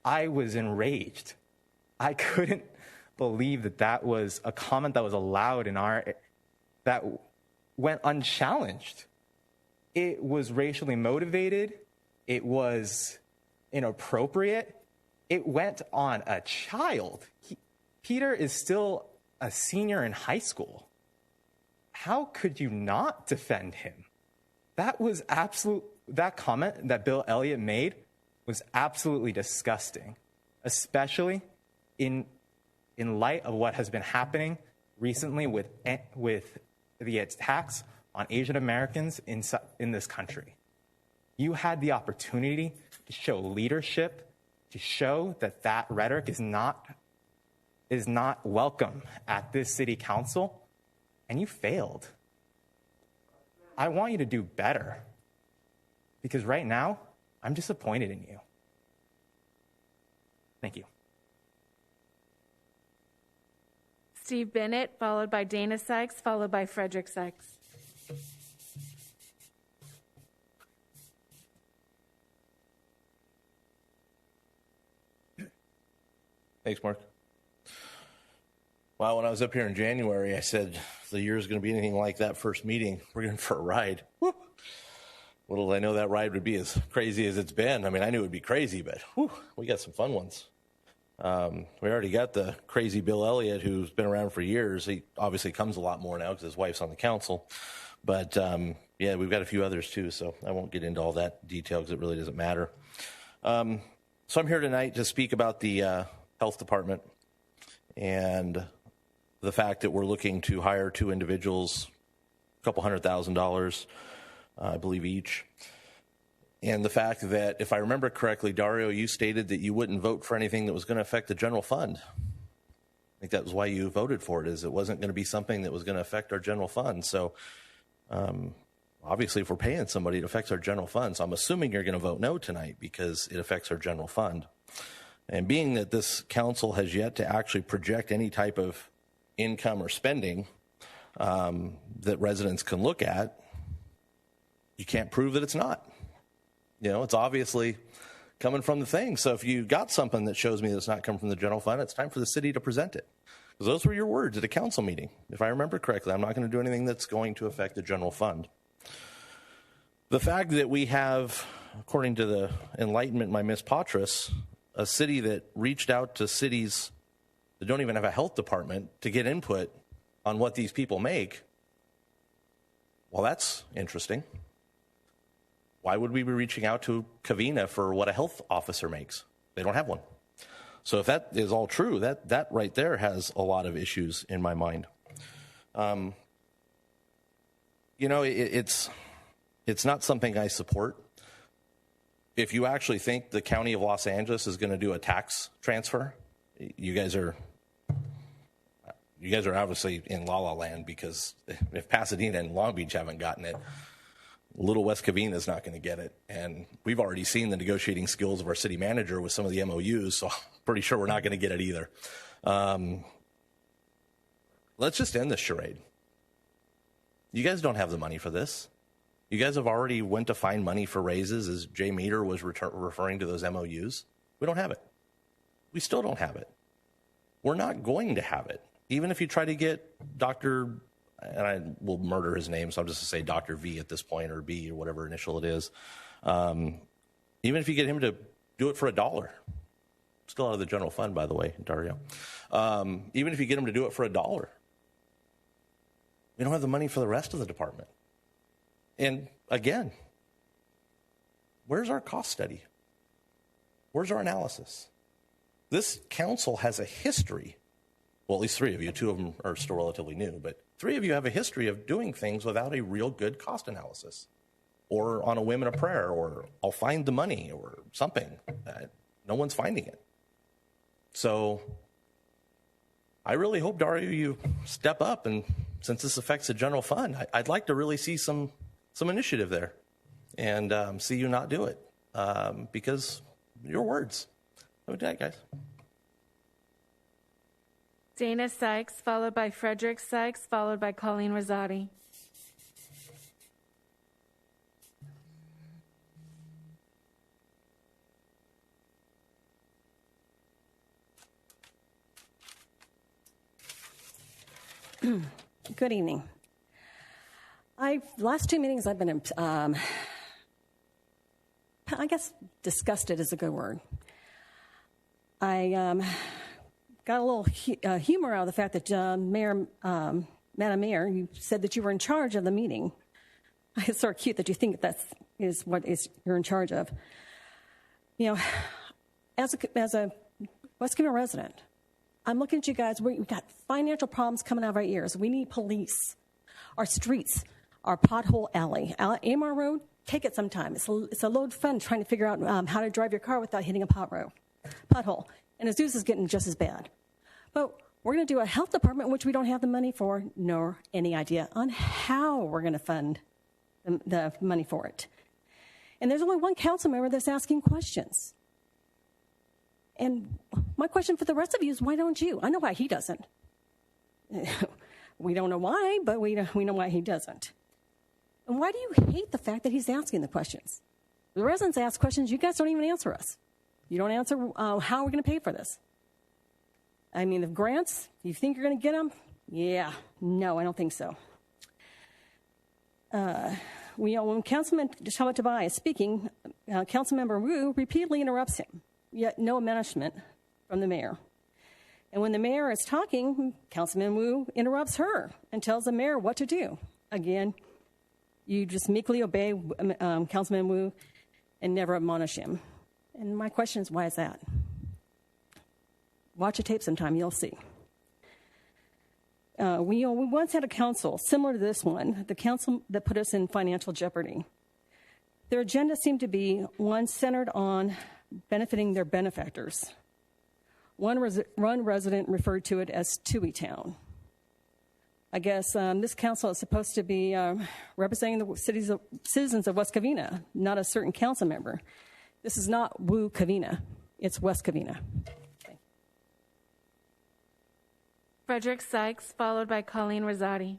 I was enraged. I couldn't believe that was a comment that was allowed that went unchallenged. It was racially motivated. It was inappropriate. It went on a child. Peter is still a senior in high school. How could you not defend him? That comment that Bill Elliott made was absolutely disgusting, especially in light of what has been happening recently with the attacks on Asian Americans in this country. You had the opportunity to show leadership, to show that rhetoric is not welcome at this city council, and you failed. I want you to do better, because right now, I'm disappointed in you. Thank you. Steve Bennett, followed by Dana Sykes, followed by Frederick Sykes. Thanks, Mark. Well, when I was up here in January, I said, if the year is going to be anything like that first meeting, we're in for a ride. Woo. Little did I know that ride would be as crazy as it's been. I mean, I knew it would be crazy, but we got some fun ones. We already got the crazy Bill Elliott, who's been around for years. He obviously comes a lot more now because his wife's on the council. But, yeah, we've got a few others, too, so I won't get into all that detail because it really doesn't matter. So I'm here tonight to speak about the health department and the fact that we're looking to hire 2 individuals couple $100,000, I believe each. And the fact that, if I remember correctly, Dario, you stated that you wouldn't vote for anything that was going to affect the general fund. I think that was why you voted for it, is it wasn't going to be something that was going to affect our general fund. So obviously, if we're paying somebody, it affects our general fund. So I'm assuming you're going to vote no tonight because it affects our general fund. And being that this council has yet to actually project any type of income or spending that residents can look at, you can't prove that it's not. You know, it's obviously coming from the thing. So if you got something that shows me that it's not coming from the general fund, it's time for the city to present it. Because those were your words at a council meeting. If I remember correctly, I'm not going to do anything that's going to affect the general fund. The fact that we have, according to the enlightenment by Ms. Patras, a city that reached out to cities that don't even have a health department to get input on what these people make, well, that's interesting. Why would we be reaching out to Covina for what a health officer makes? They don't have one. So if that is all true, that right there has a lot of issues in my mind. You know, it's not something I support. If you actually think the county of Los Angeles is going to do a tax transfer, you guys are obviously in La La Land, because if Pasadena and Long Beach haven't gotten it, Little West Covina is not going to get it. And we've already seen the negotiating skills of our city manager with some of the MOUs, so I'm pretty sure we're not going to get it either. Let's just end this charade. You guys don't have the money for this. You guys have already went to find money for raises, as Jay Meter was referring to those MOUs. We don't have it. We still don't have it. We're not going to have it. Even if you try to get Dr., and I will murder his name, so I'm just going to say Dr. V at this point, or B, or whatever initial it is. Even if you get him to do it for $1, still out of the general fund, by the way, Dario. Even if you get him to do it for $1, we don't have the money for the rest of the department. And again, where's our cost study? Where's our analysis? This council has a history. Well, at least 3 of you. 2 of them are still relatively new, but 3 of you have a history of doing things without a real good cost analysis, or on a whim and a prayer, or I'll find the money, or something. No one's finding it. So I really hope, Dario, you step up, and since this affects the general fund, I'd like to really see some initiative there, and see you not do it, because your words. Have a good night, guys. Dana Sykes, followed by Frederick Sykes, followed by Colleen Rosati. Good evening. Last 2 meetings I've been, I guess disgusted is a good word. I got a little humor out of the fact that Madam Mayor, you said that you were in charge of the meeting. It's sort of cute that you think that is what you're in charge of. You know, as a West Covina resident, I'm looking at you guys. We've got financial problems coming out of our ears. We need police. Our streets, our pothole alley, Amar Road, take it sometime. It's a load fun trying to figure out how to drive your car without hitting a pothole. And Azusa is getting just as bad. But we're going to do a health department, which we don't have the money for, nor any idea on how we're going to fund the money for it. And there's only one council member that's asking questions. And my question for the rest of you is, why don't you? I know why he doesn't. We don't know why, but we know why he doesn't. And why do you hate the fact that he's asking the questions? The residents ask questions, you guys don't even answer us. You don't answer how we're going to pay for this. I mean, the grants, you think you're going to get them? Yeah, no, I don't think so. When Councilman Tobias is speaking, Councilmember Wu repeatedly interrupts him, yet no admonishment from the mayor. And when the mayor is talking, Councilman Wu interrupts her and tells the mayor what to do. Again, you just meekly obey Councilman Wu and never admonish him. And my question is, why is that? Watch a tape sometime, you'll see. we once had a council similar to this one, the council that put us in financial jeopardy. Their agenda seemed to be one centered on benefiting their benefactors. One resident referred to it as Tui Town. I guess this council is supposed to be representing the citizens of West Covina, not a certain council member. This is not Woo Covina, it's West Covina. Frederick Sykes, followed by Colleen Rosati.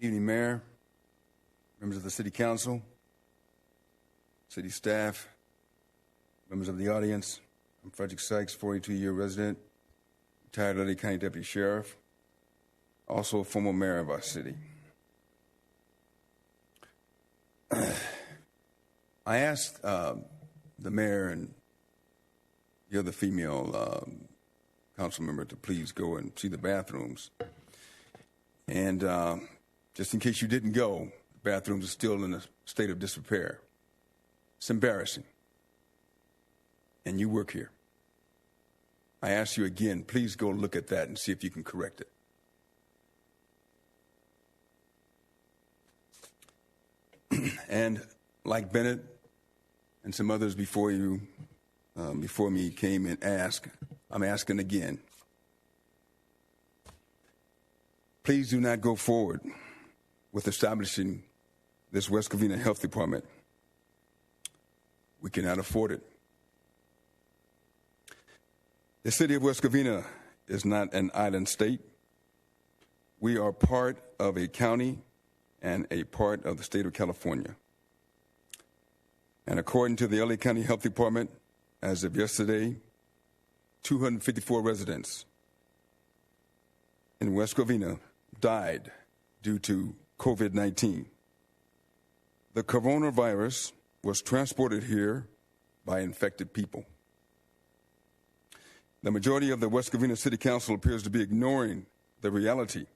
Evening, Mayor, members of the City Council, city staff, members of the audience. I'm Frederick Sykes, 42-year resident, retired LA County Deputy Sheriff, also a former mayor of our city. I asked the mayor and the other female council member to please go and see the bathrooms. And just in case you didn't go, the bathrooms are still in a state of disrepair. It's embarrassing. And you work here. I ask you again, please go look at that and see if you can correct it. And like Bennett and some others before you, before me came and asked, I'm asking again. Please do not go forward with establishing this West Covina Health Department. We cannot afford it. The city of West Covina is not an island state. We are part of a county and a part of the state of California. And according to the LA County Health Department, as of yesterday, 254 residents in West Covina died due to COVID-19. The coronavirus was transported here by infected people. The majority of the West Covina City Council appears to be ignoring the reality,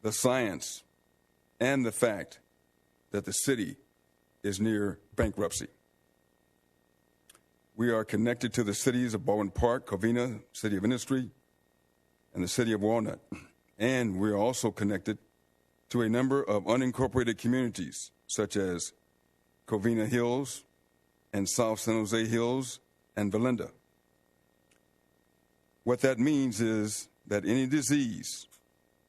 the science, and the fact that the city is near bankruptcy. We are connected to the cities of Baldwin Park, Covina, City of Industry, and the city of Walnut. And we are also connected to a number of unincorporated communities, such as Covina Hills and South San Jose Hills and Valinda. What that means is that any disease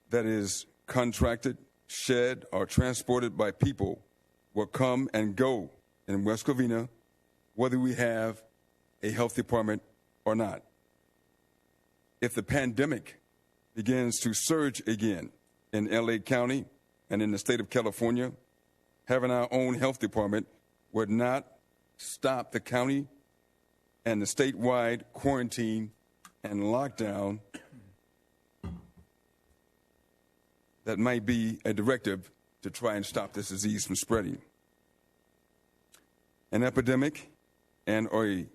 that is contracted, shed, or transported by people will come and go in West Covina, whether we have a health department or not. If the pandemic begins to surge again in LA County and in the state of California, having our own health department would not stop the county and the statewide quarantine and lockdown that might be a directive to try and stop this disease from spreading. An epidemic and or a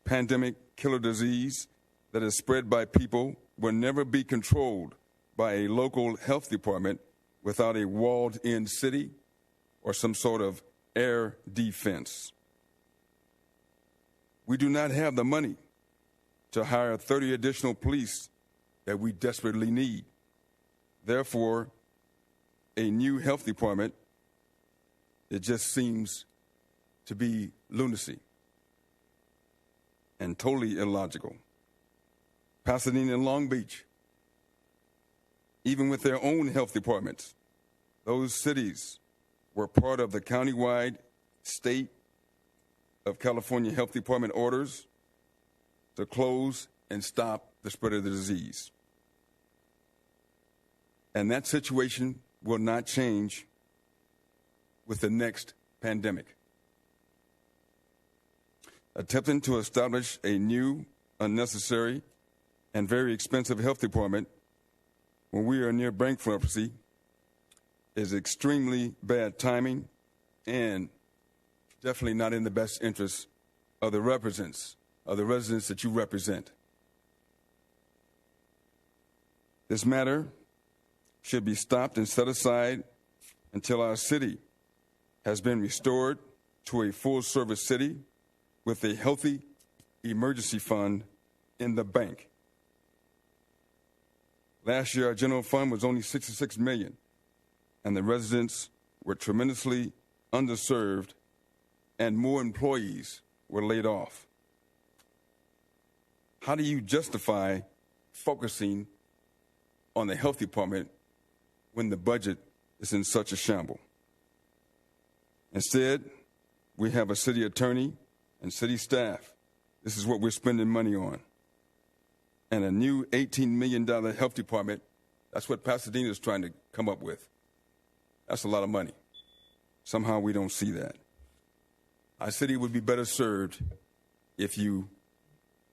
pandemic killer disease that is spread by people will never be controlled by a local health department without a walled-in city or some sort of air defense. We do not have the money to hire 30 additional police that we desperately need. Therefore, a new health department, it just seems to be lunacy and totally illogical. Pasadena and Long Beach, even with their own health departments, those cities were part of the countywide state of California Health Department orders to close and stop the spread of the disease. And that situation will not change with the next pandemic. Attempting to establish a new, unnecessary, and very expensive health department when we are near bankruptcy is extremely bad timing and definitely not in the best interest of the residents that you represent. This matter should be stopped and set aside until our city has been restored to a full-service city with a healthy emergency fund in the bank. Last year, our general fund was only $66 million, and the residents were tremendously underserved, and more employees were laid off. How do you justify focusing on the health department when the budget is in such a shamble? Instead, we have a city attorney and city staff. This is what we're spending money on. And a new $18 million health department, that's what Pasadena is trying to come up with. That's a lot of money. Somehow we don't see that. Our city would be better served if you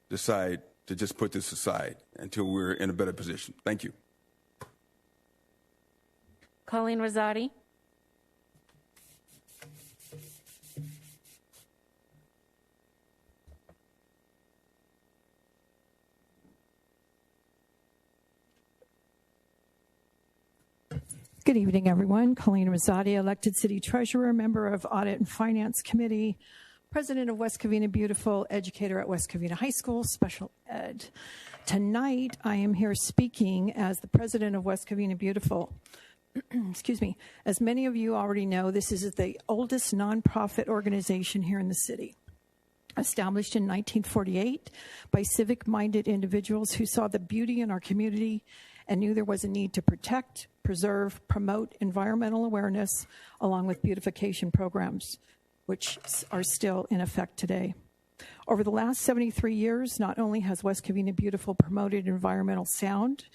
decide to just put this aside until we're in a better position. Thank you. Colleen Rosati. Good evening, everyone. Colleen Rosati, elected city treasurer, member of Audit and Finance Committee, president of West Covina Beautiful, educator at West Covina High School, special ed. Tonight, I am here speaking as the president of West Covina Beautiful. Excuse me. As many of you already know, this is the oldest nonprofit organization here in the city. Established in 1948 by civic-minded individuals who saw the beauty in our community and knew there was a need to protect, preserve, promote environmental awareness, along with beautification programs, which are still in effect today. Over the last 73 years, not only has West Covina Beautiful promoted environmental sound,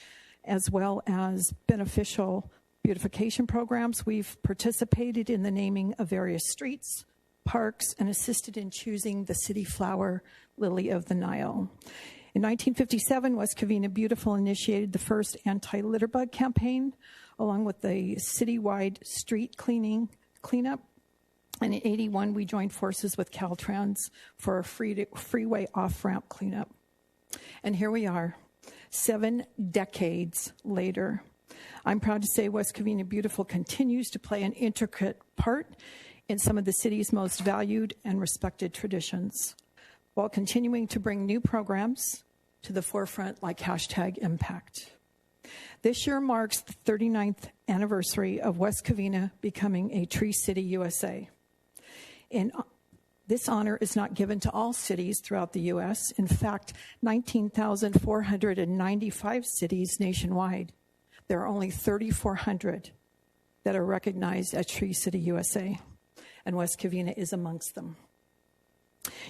as well as beneficial beautification programs, we've participated in the naming of various streets, parks, and assisted in choosing the city flower, Lily of the Nile. In 1957, West Covina Beautiful initiated the first anti-litterbug campaign, along with the citywide street cleanup. And in 81, we joined forces with Caltrans for a freeway off-ramp cleanup. And here we are, 7 decades later. I'm proud to say West Covina Beautiful continues to play an intricate part in some of the city's most valued and respected traditions, while continuing to bring new programs to the forefront like #Impact. This year marks the 39th anniversary of West Covina becoming a Tree City USA. This honor is not given to all cities throughout the U.S. In fact, 19,495 cities nationwide. There are only 3,400 that are recognized as Tree City USA, and West Covina is amongst them.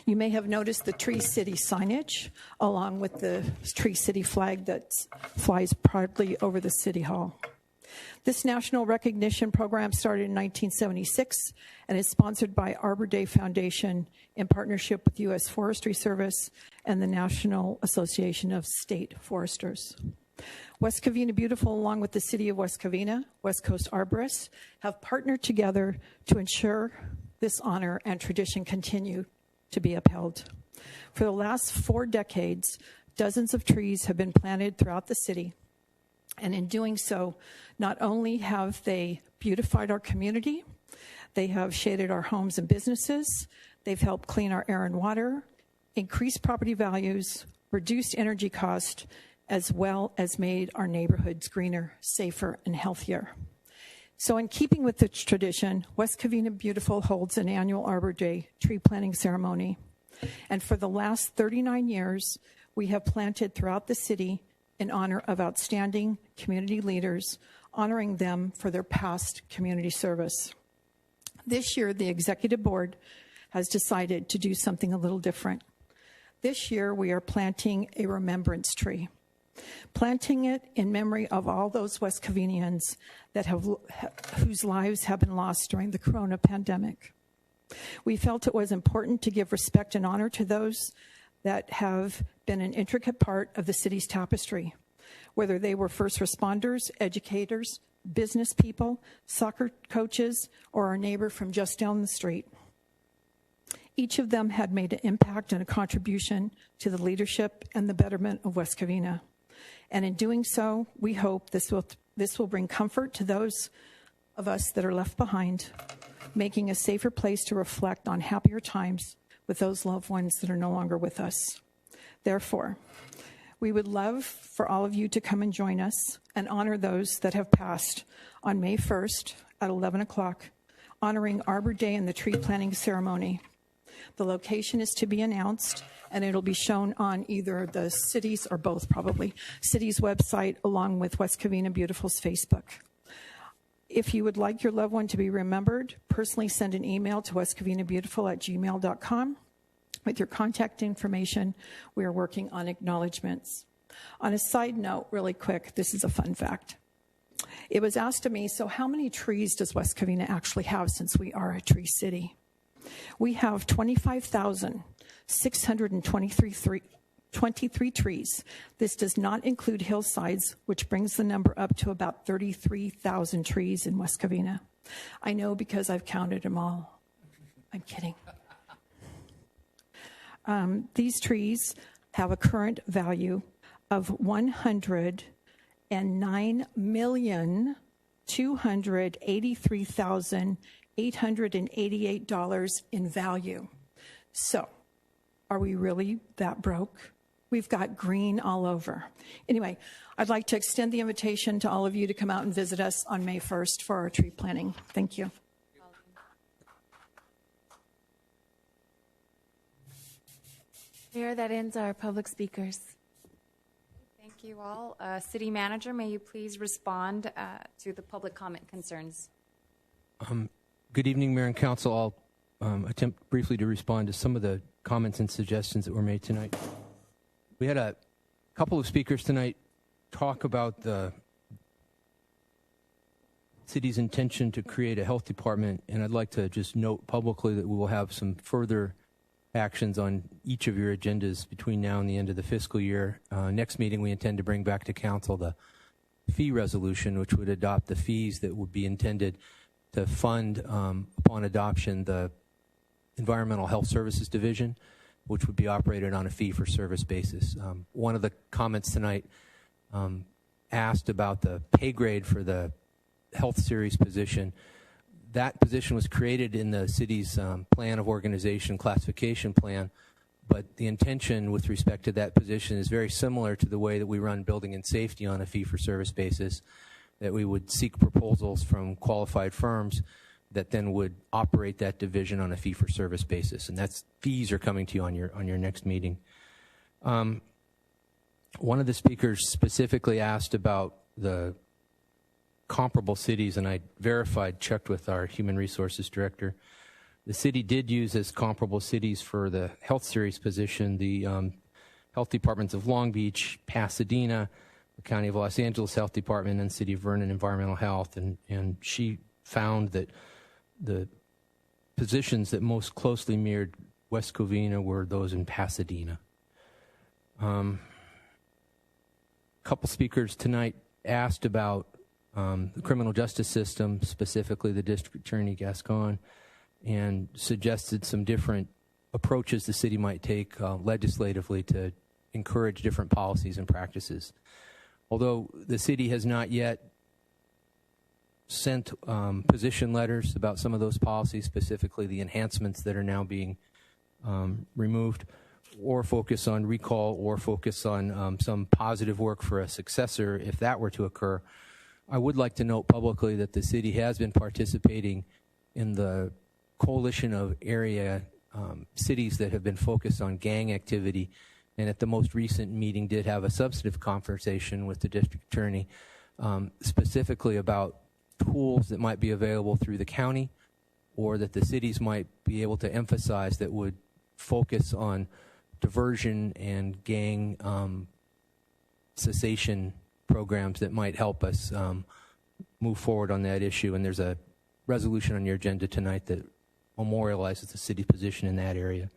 You may have noticed the Tree City signage, along with the Tree City flag that flies proudly over the City Hall. This national recognition program started in 1976 and is sponsored by Arbor Day Foundation in partnership with U.S. Forestry Service and the National Association of State Foresters. West Covina Beautiful, along with the City of West Covina, West Coast Arborists, have partnered together to ensure this honor and tradition continue to be upheld. For the last 4 decades, dozens of trees have been planted throughout the city. And in doing so, not only have they beautified our community, they have shaded our homes and businesses, they've helped clean our air and water, increased property values, reduced energy cost, as well as made our neighborhoods greener, safer, and healthier. So in keeping with this tradition, West Covina Beautiful holds an annual Arbor Day tree planting ceremony. And for the last 39 years, we have planted throughout the city in honor of outstanding community leaders, honoring them for their past community service. This year, the executive board has decided to do something a little different. This year, we are planting a remembrance tree. Planting it in memory of all those West Covinians whose lives have been lost during the corona pandemic. We felt it was important to give respect and honor to those that have been an intricate part of the city's tapestry, whether they were first responders, educators, business people, soccer coaches, or our neighbor from just down the street. Each of them had made an impact and a contribution to the leadership and the betterment of West Covina. And in doing so, we hope this will bring comfort to those of us that are left behind, making a safer place to reflect on happier times with those loved ones that are no longer with us. Therefore, we would love for all of you to come and join us and honor those that have passed on May 1st at 11 o'clock, honoring Arbor Day and the tree planting ceremony. The location is to be announced, and it'll be shown on either the city's, or both probably, city's website along with West Covina Beautiful's Facebook. If you would like your loved one to be remembered, personally send an email to westcovinabeautiful@gmail.com with your contact information. We are working on acknowledgments. On a side note, really quick, this is a fun fact. It was asked of me, so how many trees does West Covina actually have since we are a tree city? We have 25,623 trees. This does not include hillsides, which brings the number up to about 33,000 trees in West Covina. I know because I've counted them all. I'm kidding. These trees have a current value of $109,283,888 in value. So, are we really that broke? We've got green all over. Anyway, I'd like to extend the invitation to all of you to come out and visit us on May 1st for our tree planting. Thank you. Mayor, that ends our public speakers. Thank you all. City Manager, may you please respond to the public comment concerns? Good evening, Mayor and Council. I'll attempt briefly to respond to some of the comments and suggestions that were made tonight. We had a couple of speakers tonight talk about the city's intention to create a health department, and I'd like to just note publicly that we will have some further actions on each of your agendas between now and the end of the fiscal year. Next meeting, we intend to bring back to council the fee resolution, which would adopt the fees that would be intended to fund, upon adoption, the Environmental Health Services Division, which would be operated on a fee-for-service basis. One of the comments tonight asked about the pay grade for the health series position. That position was created in the city's plan of organization classification plan, but the intention with respect to that position is very similar to the way that we run building and safety on a fee-for-service basis, that we would seek proposals from qualified firms that then would operate that division on a fee-for-service basis, and that's fees are coming to you on your next meeting. One of the speakers specifically asked about the comparable cities, and I checked with our human resources director. The city did use as comparable cities for the health series position the health departments of Long Beach, Pasadena, the County of Los Angeles Health Department, and City of Vernon Environmental Health, and she found that the positions that most closely mirrored West Covina were those in Pasadena. A couple speakers tonight asked about the criminal justice system, specifically the District Attorney Gascon, and suggested some different approaches the city might take legislatively to encourage different policies and practices. Although the city has not yet sent position letters about some of those policies, specifically the enhancements that are now being removed, or focus on recall, or focus on some positive work for a successor if that were to occur, I would like to note publicly that the city has been participating in the coalition of area cities that have been focused on gang activity, and at the most recent meeting did have a substantive conversation with the district attorney specifically about tools that might be available through the county or that the cities might be able to emphasize that would focus on diversion and gang cessation programs that might help us move forward on that issue. And there's a resolution on your agenda tonight that memorializes the city position in that area.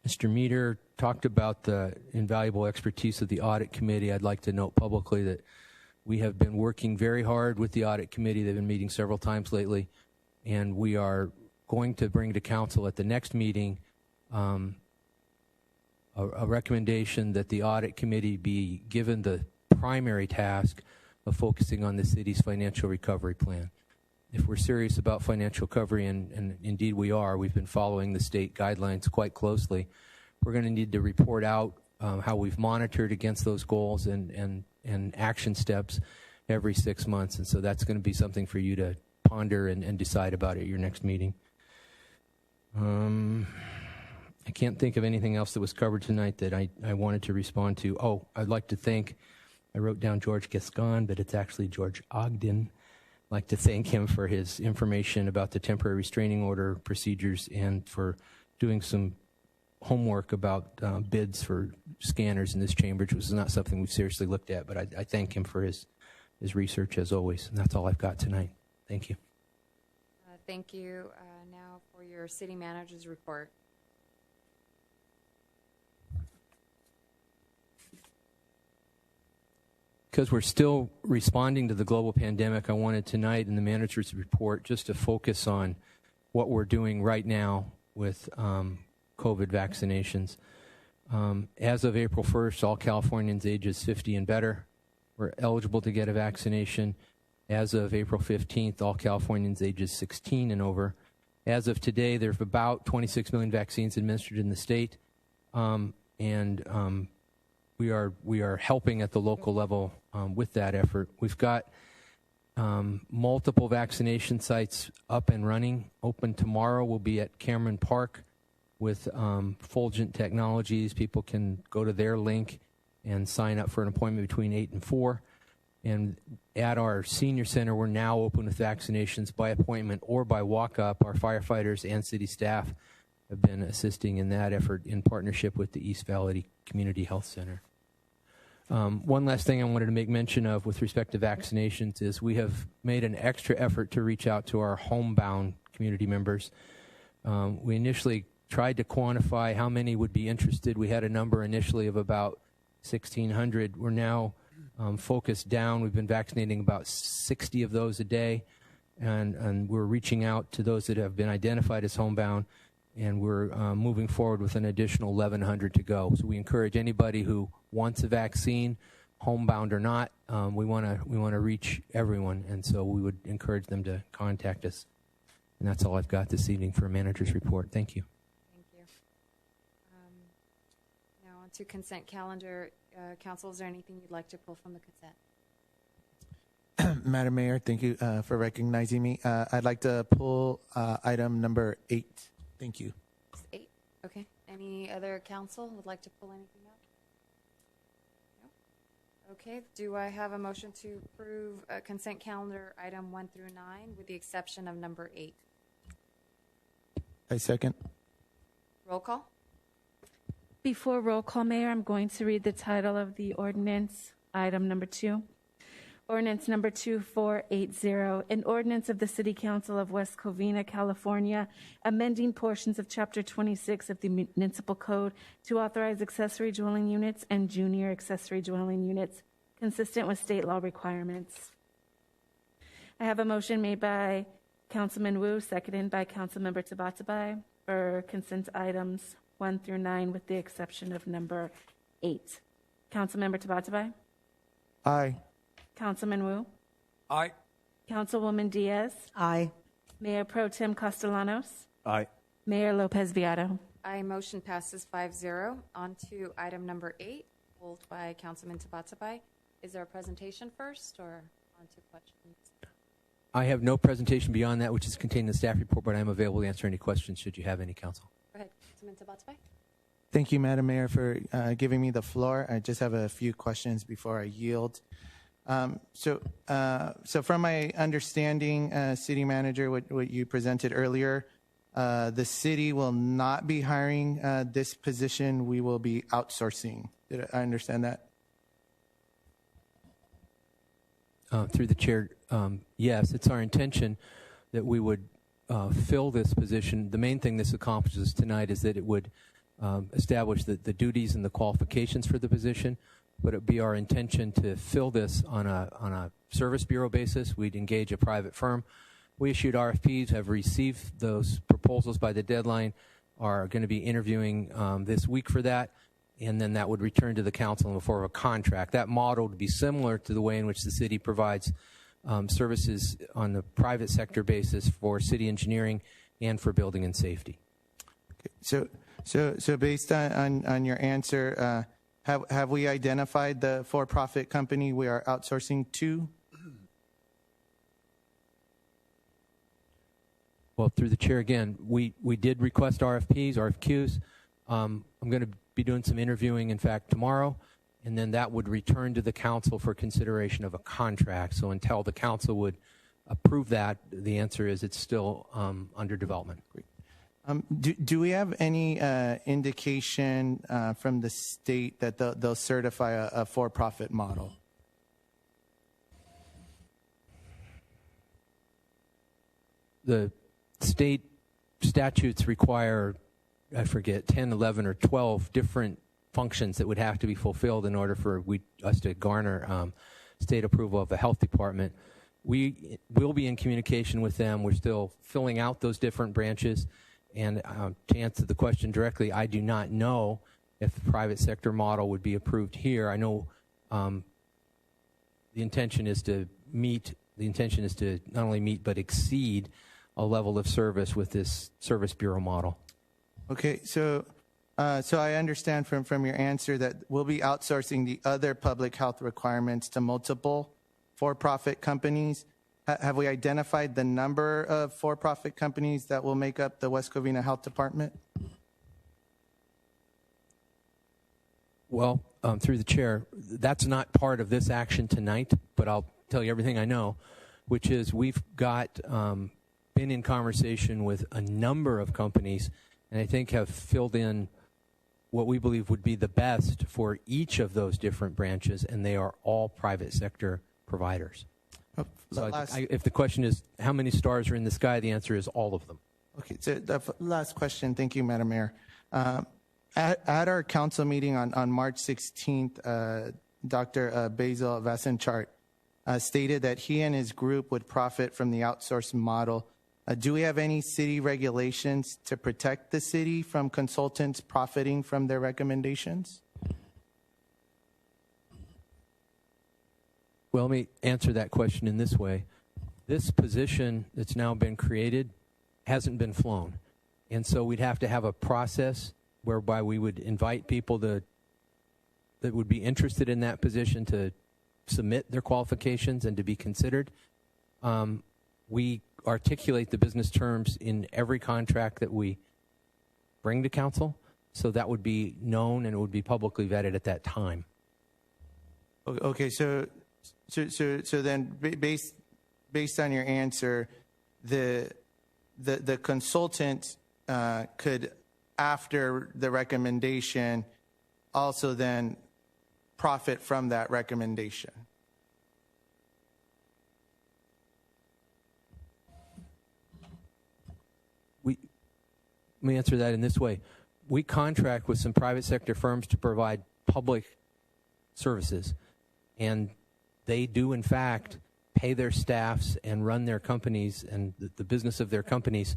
Mr. Meter talked about the invaluable expertise of the audit committee. I'd like to note publicly that we have been working very hard with the audit committee. They've been meeting several times lately, and we are going to bring to council at the next meeting a recommendation that the audit committee be given the primary task of focusing on the city's financial recovery plan. If we're serious about financial recovery, and indeed we are, we've been following the state guidelines quite closely, we're going to need to report out how we've monitored against those goals and action steps every 6 months. And so that's going to be something for you to ponder and decide about at your next meeting. I can't think of anything else that was covered tonight that I wanted to respond to. Oh, I'd like to thank, I wrote down George Gascon, but it's actually George Ogden. I'd like to thank him for his information about the temporary restraining order procedures and for doing some homework about bids for scanners in this chamber, which was not something we've seriously looked at, but I thank him for his research as always. And that's all I've got tonight. Thank you. Thank you. Now for your city manager's report. Because we're still responding to the global pandemic, I wanted tonight in the manager's report just to focus on what we're doing right now with COVID vaccinations. As of April 1st, all Californians ages 50 and better were eligible to get a vaccination. As of April 15th, all Californians ages 16 and over. As of today, there are about 26 million vaccines administered in the state, and we are helping at the local level with that effort. We've got multiple vaccination sites up and running. Open tomorrow. We'll be at Cameron Park with Fulgent Technologies. People can go to their link and sign up for an appointment between 8 and 4. And at our senior center, we're now open with vaccinations by appointment or by walk-up. Our firefighters and city staff have been assisting in that effort in partnership with the East Valley Community Health Center. One last thing I wanted to make mention of with respect to vaccinations is we have made an extra effort to reach out to our homebound community members. We initially tried to quantify how many would be interested. We had a number initially of about 1,600. We're now focused down. We've been vaccinating about 60 of those a day, and we're reaching out to those that have been identified as homebound, and we're moving forward with an additional 1,100 to go. So we encourage anybody who wants a vaccine, homebound or not, we want to reach everyone, and so we would encourage them to contact us. And that's all I've got this evening for a manager's report. Thank you. Thank you. Now on to consent calendar. Council, is there anything you'd like to pull from the consent? Madam Mayor, thank you for recognizing me. I'd like to pull item number 8. Thank you. 8. Okay. Any other council would like to pull anything up? No? Okay. Do I have a motion to approve consent calendar item 1 through 9 with the exception of number 8? I second. Roll call. Before roll call, Mayor, I'm going to read the title of the ordinance, item number 2. Ordinance number 2480, an ordinance of the City Council of West Covina, California, amending portions of Chapter 26 of the Municipal Code to authorize accessory dwelling units and junior accessory dwelling units consistent with state law requirements. I have a motion made by Councilman Wu, seconded by Councilmember Tabatabai for consent items 1 through 9 with the exception of number 8. Councilmember Tabatabai? Aye. Councilman Wu? Aye. Councilwoman Diaz? Aye. Mayor Pro Tem Castellanos? Aye. Mayor Lopez Viado? Aye. Motion passes 5-0. On to item number 8, pulled by Councilman Tabatabai. Is there a presentation first or on to questions? I have no presentation beyond that, which is contained in the staff report, but I'm available to answer any questions should you have any, Council. Go ahead, Councilman Tabatabai. Thank you, Madam Mayor, for giving me the floor. I just have a few questions before I yield. So from my understanding, City Manager, what you presented earlier, the city will not be hiring this position. We will be outsourcing. Did I understand that? Through the chair, yes, it's our intention that we would fill this position. The main thing this accomplishes tonight is that it would establish the duties and the qualifications for the position, but it would be our intention to fill this on a service bureau basis. We'd engage a private firm. We issued RFPs, have received those proposals by the deadline, are going to be interviewing this week for that, and then that would return to the council in the form of a contract. That model would be similar to the way in which the city provides services on the private sector basis for city engineering and for building and safety. Okay. So based on your answer, have we identified the for-profit company we are outsourcing to? Well, through the chair again, we did request RFQs. I'm going to be doing some interviewing, in fact, tomorrow, and then that would return to the council for consideration of a contract. So until the council would approve that, the answer is it's still under development. Great. Do we have any indication from the state that they'll certify a for-profit model? The state statutes require, I forget, 10, 11, or 12 different functions that would have to be fulfilled in order for us to garner state approval of a health department. We will be in communication with them. We're still filling out those different branches. And to answer the question directly, I do not know if the private sector model would be approved here. I know the intention is to not only meet but exceed a level of service with this service bureau model. Okay, so I understand from your answer that we'll be outsourcing the other public health requirements to multiple for-profit companies. Have we identified the number of for-profit companies that will make up the West Covina Health Department? Well, through the chair, that's not part of this action tonight, but I'll tell you everything I know, which is we've got been in conversation with a number of companies, and I think have filled in what we believe would be the best for each of those different branches, and they are all private sector providers. So if the question is how many stars are in the sky, the answer is all of them. Okay, so the last question. Thank you, Madam Mayor. At our council meeting on March 16th, Dr. Basil Vasenchart stated that he and his group would profit from the outsourced model. Do we have any city regulations to protect the city from consultants profiting from their recommendations? Well, let me answer that question in this way. This position that's now been created hasn't been flown. And so we'd have to have a process whereby we would invite people that would be interested in that position to submit their qualifications and to be considered. We articulate the business terms in every contract that we bring to council, so that would be known and it would be publicly vetted at that time. Okay, so then based on your answer, the consultant could, after the recommendation, also then profit from that recommendation. Let me answer that in this way. We contract with some private sector firms to provide public services, and they do, in fact, pay their staffs and run their companies and the business of their companies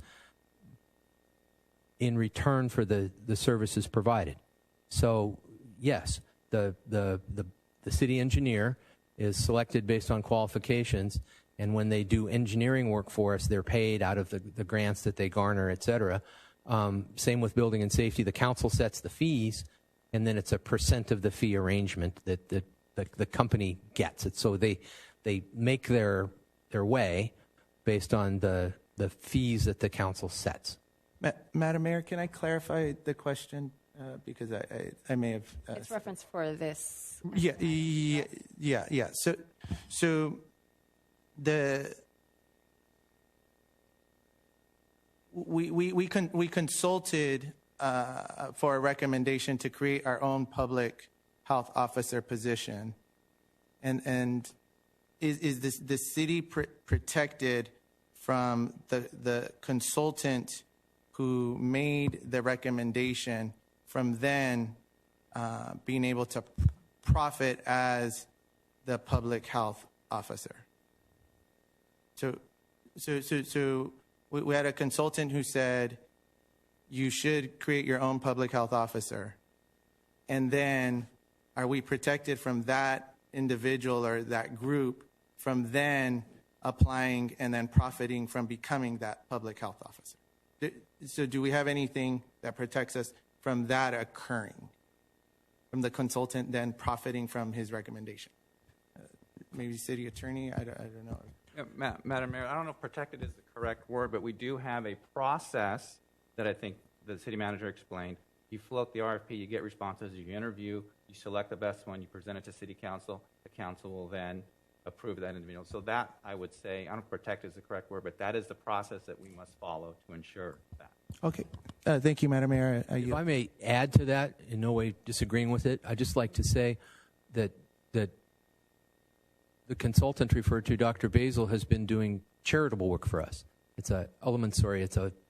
in return for the services provided. So, yes, the city engineer is selected based on qualifications, and when they do engineering work for us, they're paid out of the grants that they garner, et cetera. Same with building and safety. The council sets the fees, and then it's a % of the fee arrangement that the company gets it. So they make their way based on the fees that the council sets. Madam Mayor, can I clarify the question? Because I may have... it's reference for this. Yeah. So we consulted for a recommendation to create our own public health officer position, and is the city protected from the consultant who made the recommendation from then being able to profit as the public health officer? So we had a consultant who said you should create your own public health officer. and then are we protected from that individual or that group from then applying and then profiting from becoming that public health officer? So do we have anything that protects us from that occurring, from the consultant then profiting from his recommendation? Maybe city attorney, I don't know. Yeah, Madam Mayor, I don't know if protected is the correct word, but we do have a process that I think the city manager explained. You float the RFP, you get responses, you interview, you select the best one, you present it to city council. The council will then approve that individual. So that, I would say, I don't know if protect is the correct word, but that is the process that we must follow to ensure that. Okay. Thank you, Madam Mayor. If I may add to that, in no way disagreeing with it, I'd just like to say that the consultant referred to, Dr. Basil, has been doing charitable work for us. It's a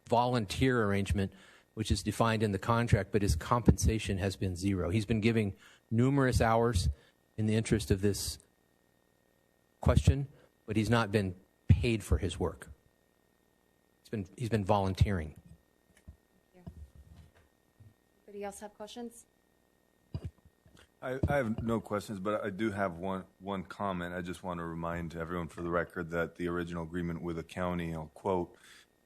volunteer arrangement, which is defined in the contract, but his compensation has been zero. He's been giving numerous hours in the interest of this question, but he's not been paid for his work. He's been volunteering. Thank you. Anybody else have questions? I have no questions, but I do have one comment. I just want to remind everyone for the record that the original agreement with the county, I'll quote,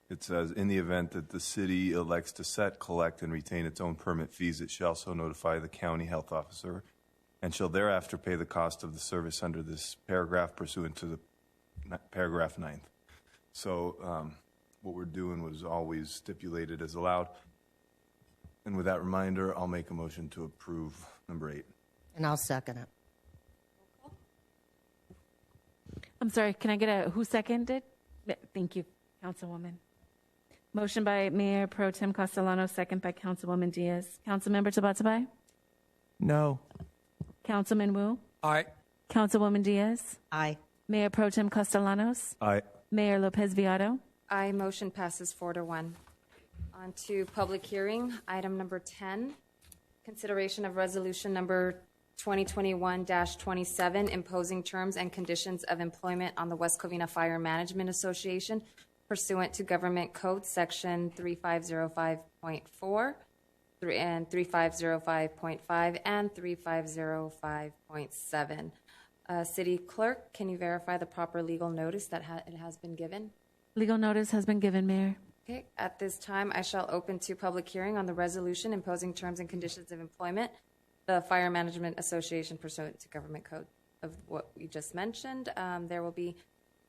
it says, in the event that the city elects to set, collect, and retain its own permit fees, it shall so notify the county health officer and shall thereafter pay the cost of the service under this paragraph pursuant to the paragraph 9th. So what we're doing was always stipulated as allowed. And with that reminder, I'll make a motion to approve number 8. And I'll second it. I'm sorry, can I get who seconded? Thank you, Councilwoman. Motion by Mayor Pro Tem Castellano, second by Councilwoman Diaz. Councilmember Tabatabai? No. Councilman Wu? Aye. Councilwoman Diaz? Aye. Mayor Pro Tem Castellanos? Aye. Mayor Lopez Viado? Aye. Motion passes 4-1. On to public hearing, item number 10, consideration of resolution number 2021-27, imposing terms and conditions of employment on the West Covina Fire Management Association pursuant to Government Code Section 3505.4 and 3505.5 and 3505.7. City Clerk, can you verify the proper legal notice that it has been given? Legal notice has been given, Mayor. Okay, at this time, I shall open to public hearing on the resolution imposing terms and conditions of employment, the Fire Management Association pursuant to Government Code of what we just mentioned. There will be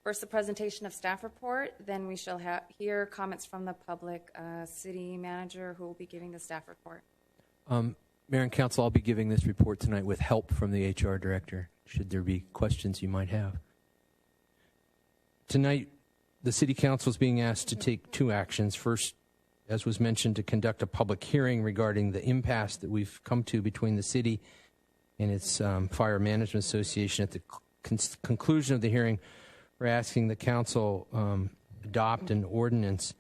first a presentation of staff report, then we shall hear comments from the public. City Manager, who will be giving the staff report. Mayor and Council, I'll be giving this report tonight with help from the HR Director, should there be questions you might have. Tonight, the City Council is being asked to take 2 actions. First, as was mentioned, to conduct a public hearing regarding the impasse that we've come to between the city and its Fire Management Association. At the conclusion of the hearing, we're asking the Council adopt an ordinance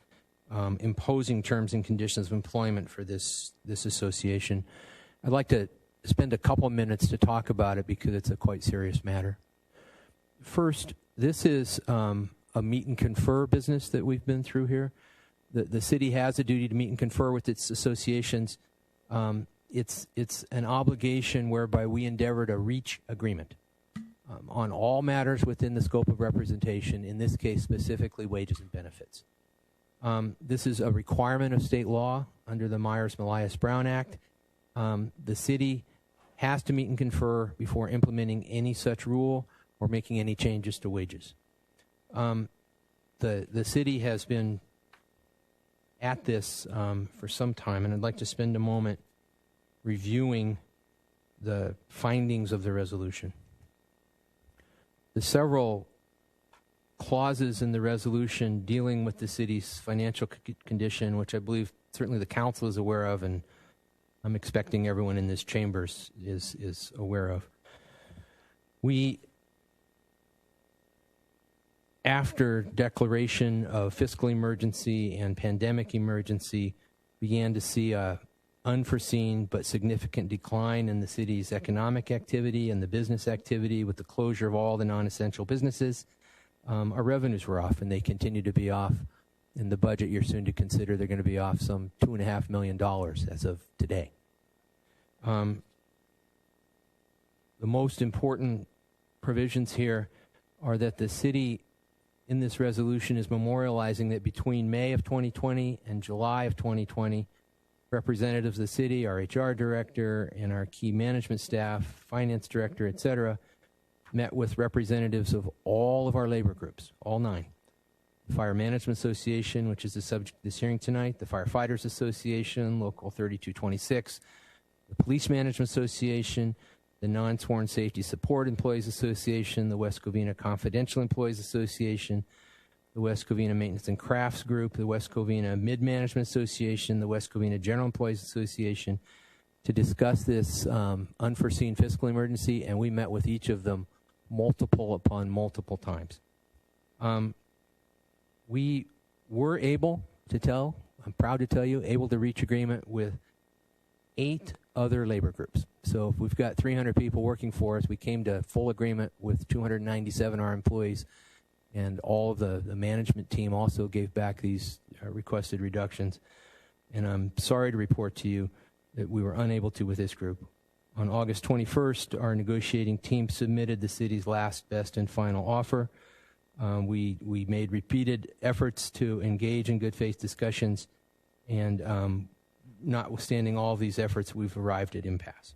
imposing terms and conditions of employment for this association. I'd like to spend a couple of minutes to talk about it because it's a quite serious matter. First, this is a meet and confer business that we've been through here. The city has a duty to meet and confer with its associations. It's an obligation whereby we endeavor to reach agreement on all matters within the scope of representation, in this case specifically wages and benefits. This is a requirement of state law under the Myers-Milius-Brown Act. The city has to meet and confer before implementing any such rule or making any changes to wages. The city has been at this for some time, and I'd like to spend a moment reviewing the findings of the resolution. The several clauses in the resolution dealing with the city's financial condition, which I believe certainly the council is aware of, and I'm expecting everyone in this chamber is aware of. We, after declaration of fiscal emergency and pandemic emergency, began to see a unforeseen but significant decline in the city's economic activity and the business activity with the closure of all the non-essential businesses. Our revenues were off, and they continue to be off. In the budget you're soon to consider, they're going to be off some $2.5 million as of today. the most important provisions here are that the city in this resolution is memorializing that between May of 2020 and July of 2020, representatives of the city, our HR director, and our key management staff, finance director, et cetera, met with representatives of all of our labor groups, all 9. The Fire Management Association, which is the subject of this hearing tonight, the Firefighters Association, Local 3226, the Police Management Association, the Non-Sworn Safety Support Employees Association, the West Covina Confidential Employees Association, the West Covina Maintenance and Crafts Group, the West Covina Mid-Management Association, the West Covina General Employees Association, to discuss this unforeseen fiscal emergency, and we met with each of them multiple upon multiple times. We were able to tell, I'm proud to tell you, able to reach agreement with 8 other labor groups. So if we've got 300 people working for us, we came to full agreement with 297 of our employees, and all of the management team also gave back these requested reductions. And I'm sorry to report to you that we were unable to with this group. On August 21st, our negotiating team submitted the city's last, best, and final offer. We made repeated efforts to engage in good faith discussions, and notwithstanding all of these efforts, we've arrived at impasse.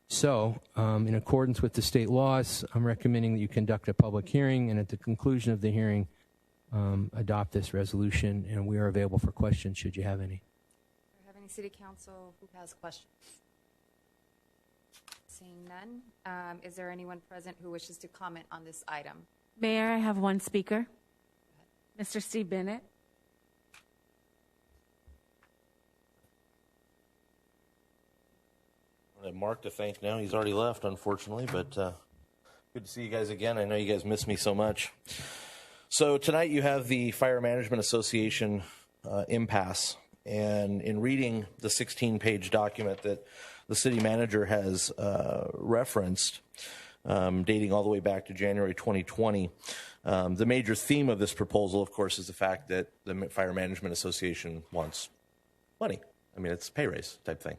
So, in accordance with the state laws, I'm recommending that you conduct a public hearing, and at the conclusion of the hearing, adopt this resolution, and we are available for questions should you have any. Do we have any city council who has questions? Seeing none, is there anyone present who wishes to comment on this item? Mayor, I have one speaker. Mr. Steve Bennett. I have Mark to thank now. He's already left, unfortunately, but good to see you guys again. I know you guys miss me so much. So tonight you have the Fire Management Association impasse, and in reading the 16-page document that the city manager has referenced, dating all the way back to January 2020, the major theme of this proposal, of course, is the fact that the Fire Management Association wants money. I mean, it's a pay raise type thing,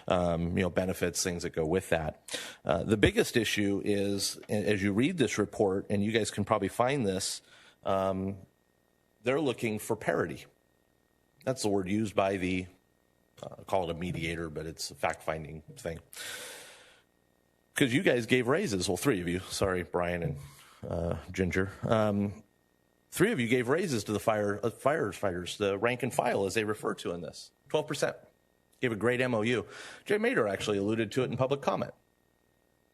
benefits, things that go with that. The biggest issue is, as you read this report, and you guys can probably find this, they're looking for parity. That's the word used by the, call it a mediator, but it's a fact-finding thing. Because you guys gave raises, well, 3 of you, sorry, Brian and Ginger. 3 of you gave raises to the firefighters, the rank and file, as they refer to in this. 12%. Gave a great MOU. Jay Mader actually alluded to it in public comment.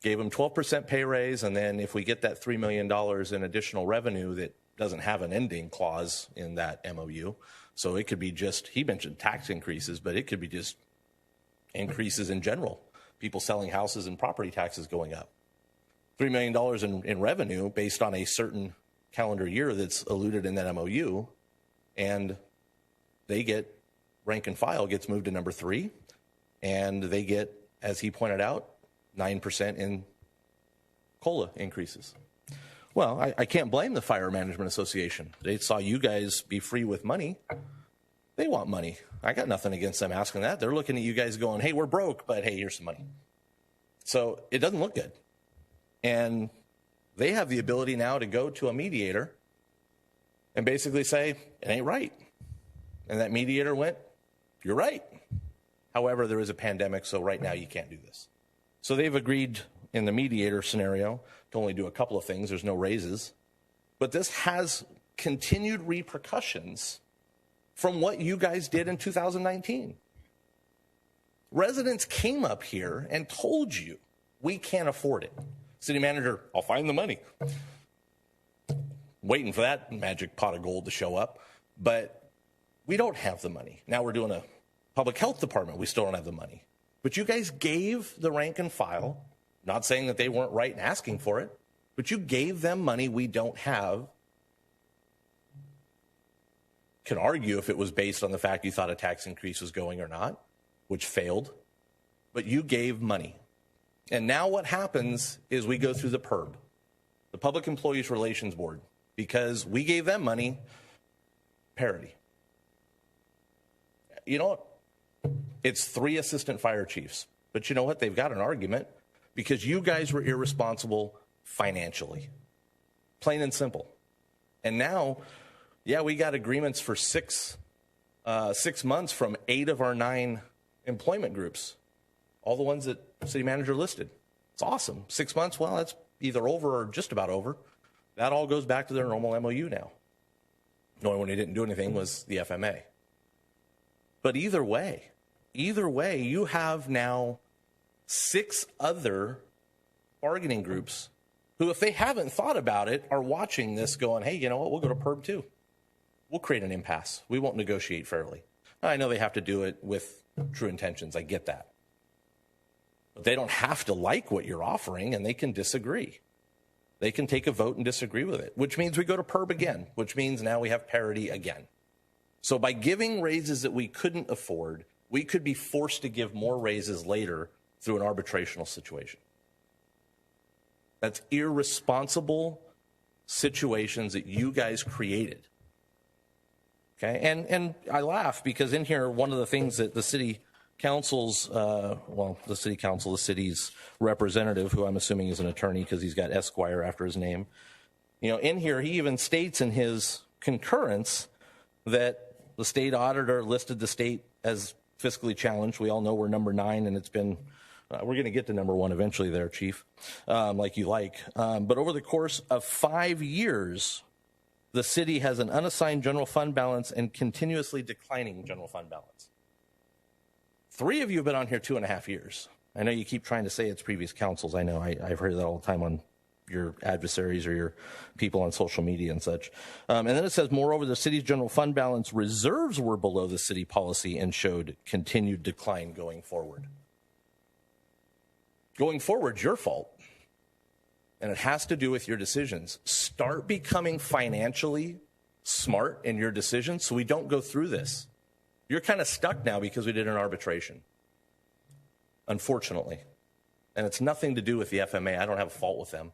Gave them 12% pay raise, and then if we get that $3 million in additional revenue that doesn't have an ending clause in that MOU, so it could be just, he mentioned tax increases, but it could be just increases in general. People selling houses and property taxes going up. $3 million in revenue based on a certain calendar year that's alluded in that MOU, and they get, rank and file gets moved to number 3, and they get, as he pointed out, 9% in COLA increases. Well, I can't blame the Fire Management Association. They saw you guys be free with money. They want money. I got nothing against them asking that. They're looking at you guys going, hey, we're broke, but hey, here's some money. So it doesn't look good. And they have the ability now to go to a mediator and basically say, it ain't right. And that mediator went, you're right. However, there is a pandemic, so right now you can't do this. So they've agreed in the mediator scenario to only do a couple of things. There's no raises. But this has continued repercussions from what you guys did in 2019. Residents came up here and told you, we can't afford it. City manager, I'll find the money. Waiting for that magic pot of gold to show up. But we don't have the money. Now we're doing a public health department. We still don't have the money. But you guys gave the rank and file, not saying that they weren't right in asking for it, but you gave them money we don't have. Can argue if it was based on the fact you thought a tax increase was going or not, which failed. But you gave money. And now what happens is we go through the PERB, the Public Employees Relations Board, because we gave them money, parity. You know what? It's 3 assistant fire chiefs. But you know what? They've got an argument because you guys were irresponsible financially. Plain and simple. And now, yeah, we got agreements for 6 months from 8 of our 9 employment groups, all the ones that the city manager listed. It's awesome. 6 months, well, that's either over or just about over. That all goes back to their normal MOU now. The only one who didn't do anything was the FMA. But either way, you have now 6 other bargaining groups who, if they haven't thought about it, are watching this going, hey, you know what, we'll go to PERB too. We'll create an impasse. We won't negotiate fairly. I know they have to do it with true intentions. I get that. But they don't have to like what you're offering, and they can disagree. They can take a vote and disagree with it, which means we go to PERB again, which means now we have parity again. So by giving raises that we couldn't afford, we could be forced to give more raises later through an arbitrational situation. That's irresponsible situations that you guys created. Okay, and I laugh because in here, one of the things that the city council's, the city's representative, who I'm assuming is an attorney because he's got Esquire after his name, in here, he even states in his concurrence that the state auditor listed the state as fiscally challenged. We all know we're number 9, and it's been, we're going to get to number 1 eventually there, Chief, like you like. But over the course of 5 years, the city has an unassigned general fund balance and continuously declining general fund balance. 3 of you have been on here 2.5 years. I know you keep trying to say it's previous councils. I know I've heard that all the time on your adversaries or your people on social media and such. And then it says, moreover, the city's general fund balance reserves were below the city policy and showed continued decline going forward. Going forward, your fault. And it has to do with your decisions. Start becoming financially smart in your decisions so we don't go through this. You're kind of stuck now because we did an arbitration, unfortunately. And it's nothing to do with the FMA. I don't have a fault with them.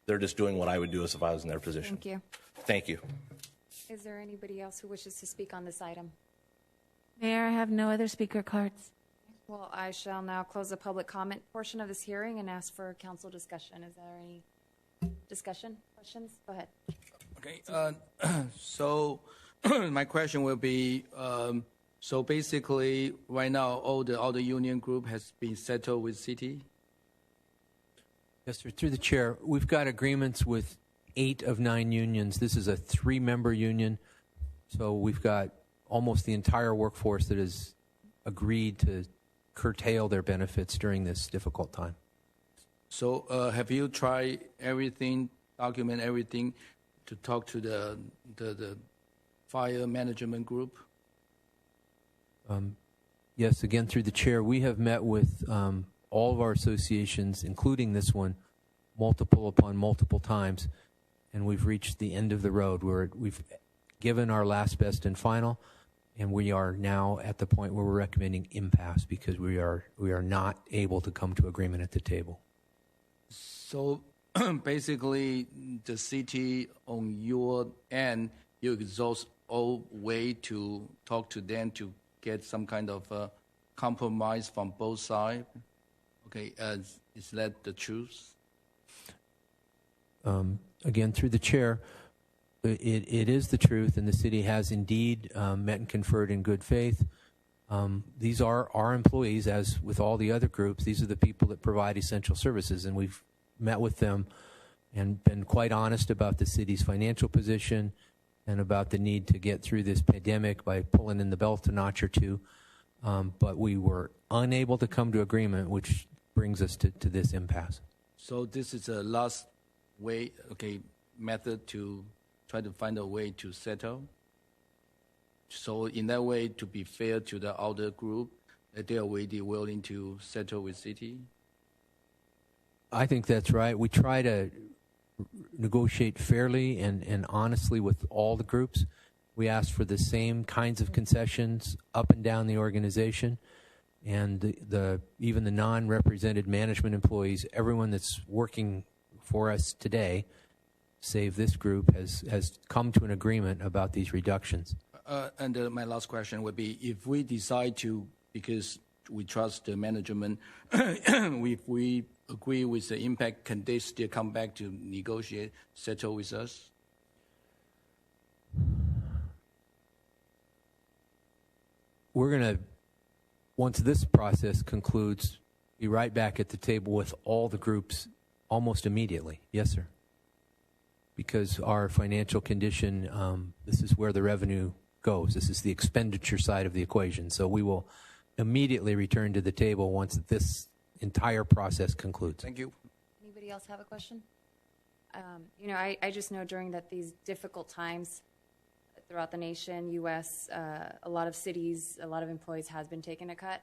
They're just doing what I would do if I was in their position. Thank you. Thank you. Is there anybody else who wishes to speak on this item? Mayor, I have no other speaker cards. Well, I shall now close the public comment portion of this hearing and ask for council discussion. Is there any discussion, questions? Go ahead. Okay, so my question will be, so basically right now all the union group has been settled with city? Yes, sir. Through the chair, we've got agreements with 8 of 9 unions. This is a 3-member union, so we've got almost the entire workforce that has agreed to curtail their benefits during this difficult time. So have you tried everything, document everything, to talk to the fire management group? Yes, again, through the chair, we have met with all of our associations, including this one, multiple upon multiple times, and we've reached the end of the road where we've given our last, best, and final, and we are now at the point where we're recommending impasse because we are not able to come to agreement at the table. So basically, the city on your end, you exhaust all way to talk to them to get some kind of compromise from both sides. Okay, is that the truth? Again, through the chair, it is the truth, and the city has indeed met and conferred in good faith. These are our employees, as with all the other groups. These are the people that provide essential services, and we've met with them and been quite honest about the city's financial position and about the need to get through this pandemic by pulling in the belt a notch or two. But we were unable to come to agreement, which brings us to this impasse. So this is a last way, method to try to find a way to settle. So in that way, to be fair to the other group, that they are really willing to settle with city. I think that's right. We try to negotiate fairly and honestly with all the groups. We ask for the same kinds of concessions up and down the organization, and even the non-represented management employees, everyone that's working for us today, save this group, has come to an agreement about these reductions. And my last question would be, if we decide to, because we trust the management, if we agree with the impact, can they still come back to negotiate, settle with us? We're going to, once this process concludes, be right back at the table with all the groups almost immediately. Yes, sir. Because our financial condition, this is where the revenue goes. This is the expenditure side of the equation. So we will immediately return to the table once this entire process concludes. Thank you. Anybody else have a question? I just know during these difficult times throughout the nation, U.S., a lot of cities, a lot of employees has been taking a cut.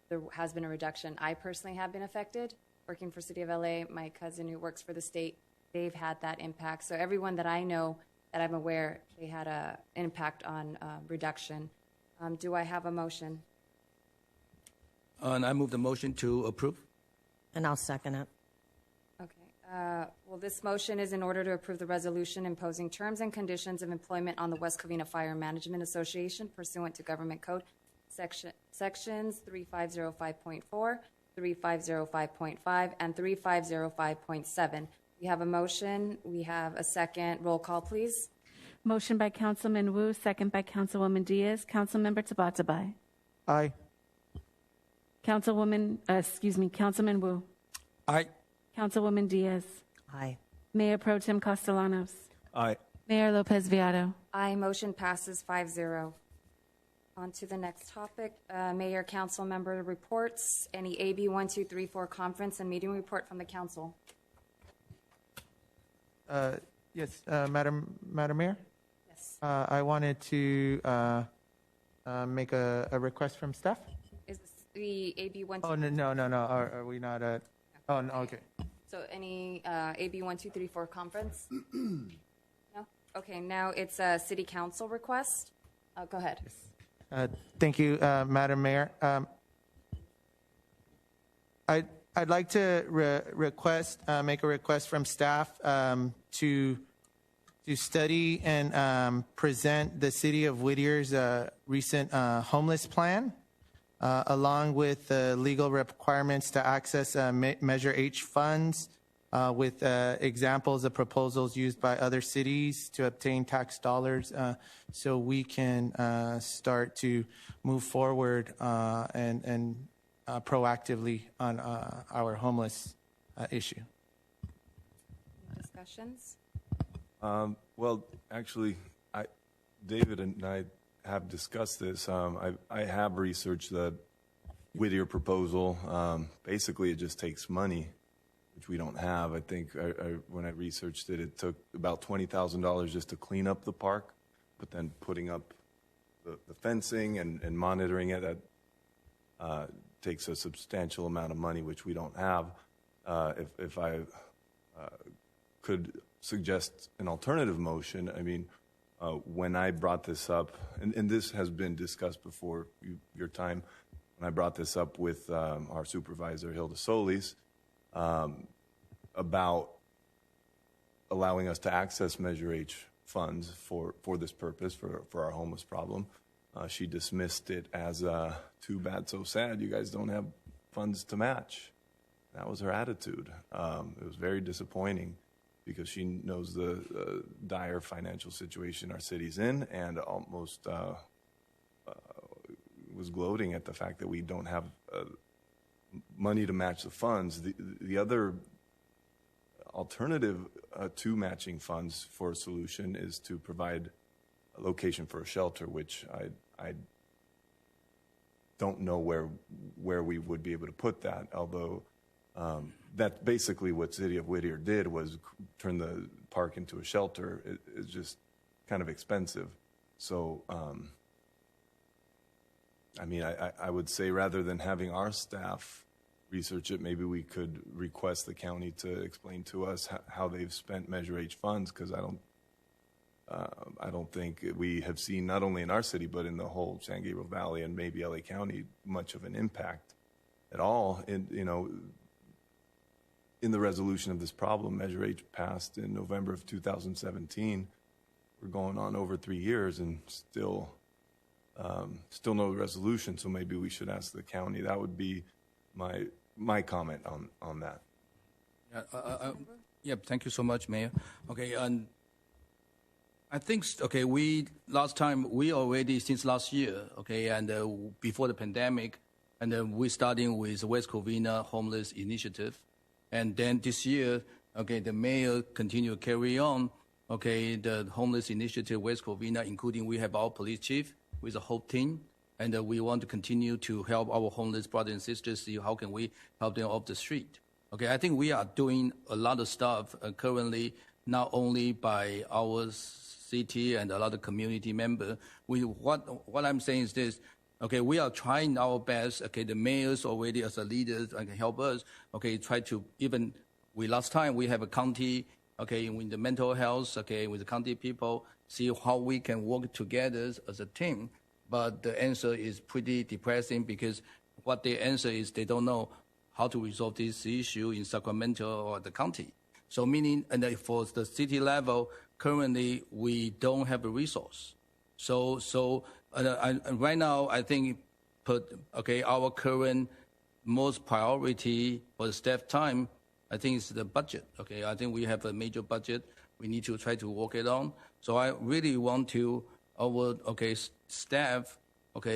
There has been a reduction. I personally have been affected working for City of LA. My cousin who works for the state, they've had that impact. So everyone that I know that I'm aware, they had an impact on reduction. Do I have a motion? And I move the motion to approve. And I'll second it. Okay. Well, this motion is in order to approve the resolution imposing terms and conditions of employment on the West Covina Fire Management Association pursuant to Government Code Sections 3505.4, 3505.5, and 3505.7. We have a motion. We have a second. Roll call, please. Motion by Councilman Wu, second by Councilwoman Diaz. Councilmember Tabatabai. Aye. Councilman Wu. Aye. Councilwoman Diaz. Aye. Mayor Pro Tem Castellanos. Aye. Mayor Lopez Viado. Aye. Motion passes 5-0. On to the next topic. Mayor, council member reports. Any AB 1234 conference and meeting report from the council? Yes, Madam Mayor? Yes. I wanted to make a request from staff. Is this the AB 1234? Oh, no. Are we not at? Oh, no, okay. So any AB 1234 conference? No? Okay, now it's a city council request. Go ahead. Thank you, Madam Mayor. I'd like to make a request from staff to study and present the City of Whittier's recent homeless plan, along with the legal requirements to access Measure H funds, with examples of proposals used by other cities to obtain tax dollars, so we can start to move forward and proactively on our homeless issue. Discussions? Well, actually, David and I have discussed this. I have researched the Whittier proposal. Basically, it just takes money, which we don't have. I think when I researched it, it took about $20,000 just to clean up the park, but then putting up the fencing and monitoring it, that takes a substantial amount of money, which we don't have. If I could suggest an alternative motion, I mean, when I brought this up, and this has been discussed before your time, when I brought this up with our supervisor, Hilda Solis, about allowing us to access Measure H funds for this purpose, for our homeless problem, she dismissed it as too bad, so sad. You guys don't have funds to match. That was her attitude. It was very disappointing because she knows the dire financial situation our city's in, and almost was gloating at the fact that we don't have money to match the funds. The other alternative to matching funds for a solution is to provide a location for a shelter, which I don't know where we would be able to put that, although that's basically what City of Whittier did, was turn the park into a shelter. It's just kind of expensive. So, I mean, I would say rather than having our staff research it, maybe we could request the county to explain to us how they've spent Measure H funds, because I don't think we have seen, not only in our city but in the whole San Gabriel Valley and maybe LA County, much of an impact at all. In the resolution of this problem, Measure H passed in November of 2017. We're going on over 3 years and still no resolution. So maybe we should ask the county. That would be my my comment on that. Yeah, thank you so much, Mayor. Okay, and I think, okay, since last year, okay, and before the pandemic, and then we starting with West Covina Homeless Initiative. And then this year, okay, the mayor continue to carry on, okay, the Homeless Initiative West Covina, including we have our police chief with a whole team. And we want to continue to help our homeless brothers and sisters see how can we help them off the street. Okay, I think we are doing a lot of stuff currently, not only by our city and a lot of community members. What I'm saying is this. Okay, we are trying our best. Okay, the mayors already as a leaders can help us. Okay, try to last time we have a county. Okay, with the mental health. Okay, with the county people, see how we can work together as a team. But the answer is pretty depressing because what they answer is they don't know how to resolve this issue in Sacramento or the county. So meaning, and for the city level, currently we don't have a resource. So right now, I think our current most priority for the staff time, I think is the budget. Okay, I think we have a major budget. We need to try to work it on. So I really want to staff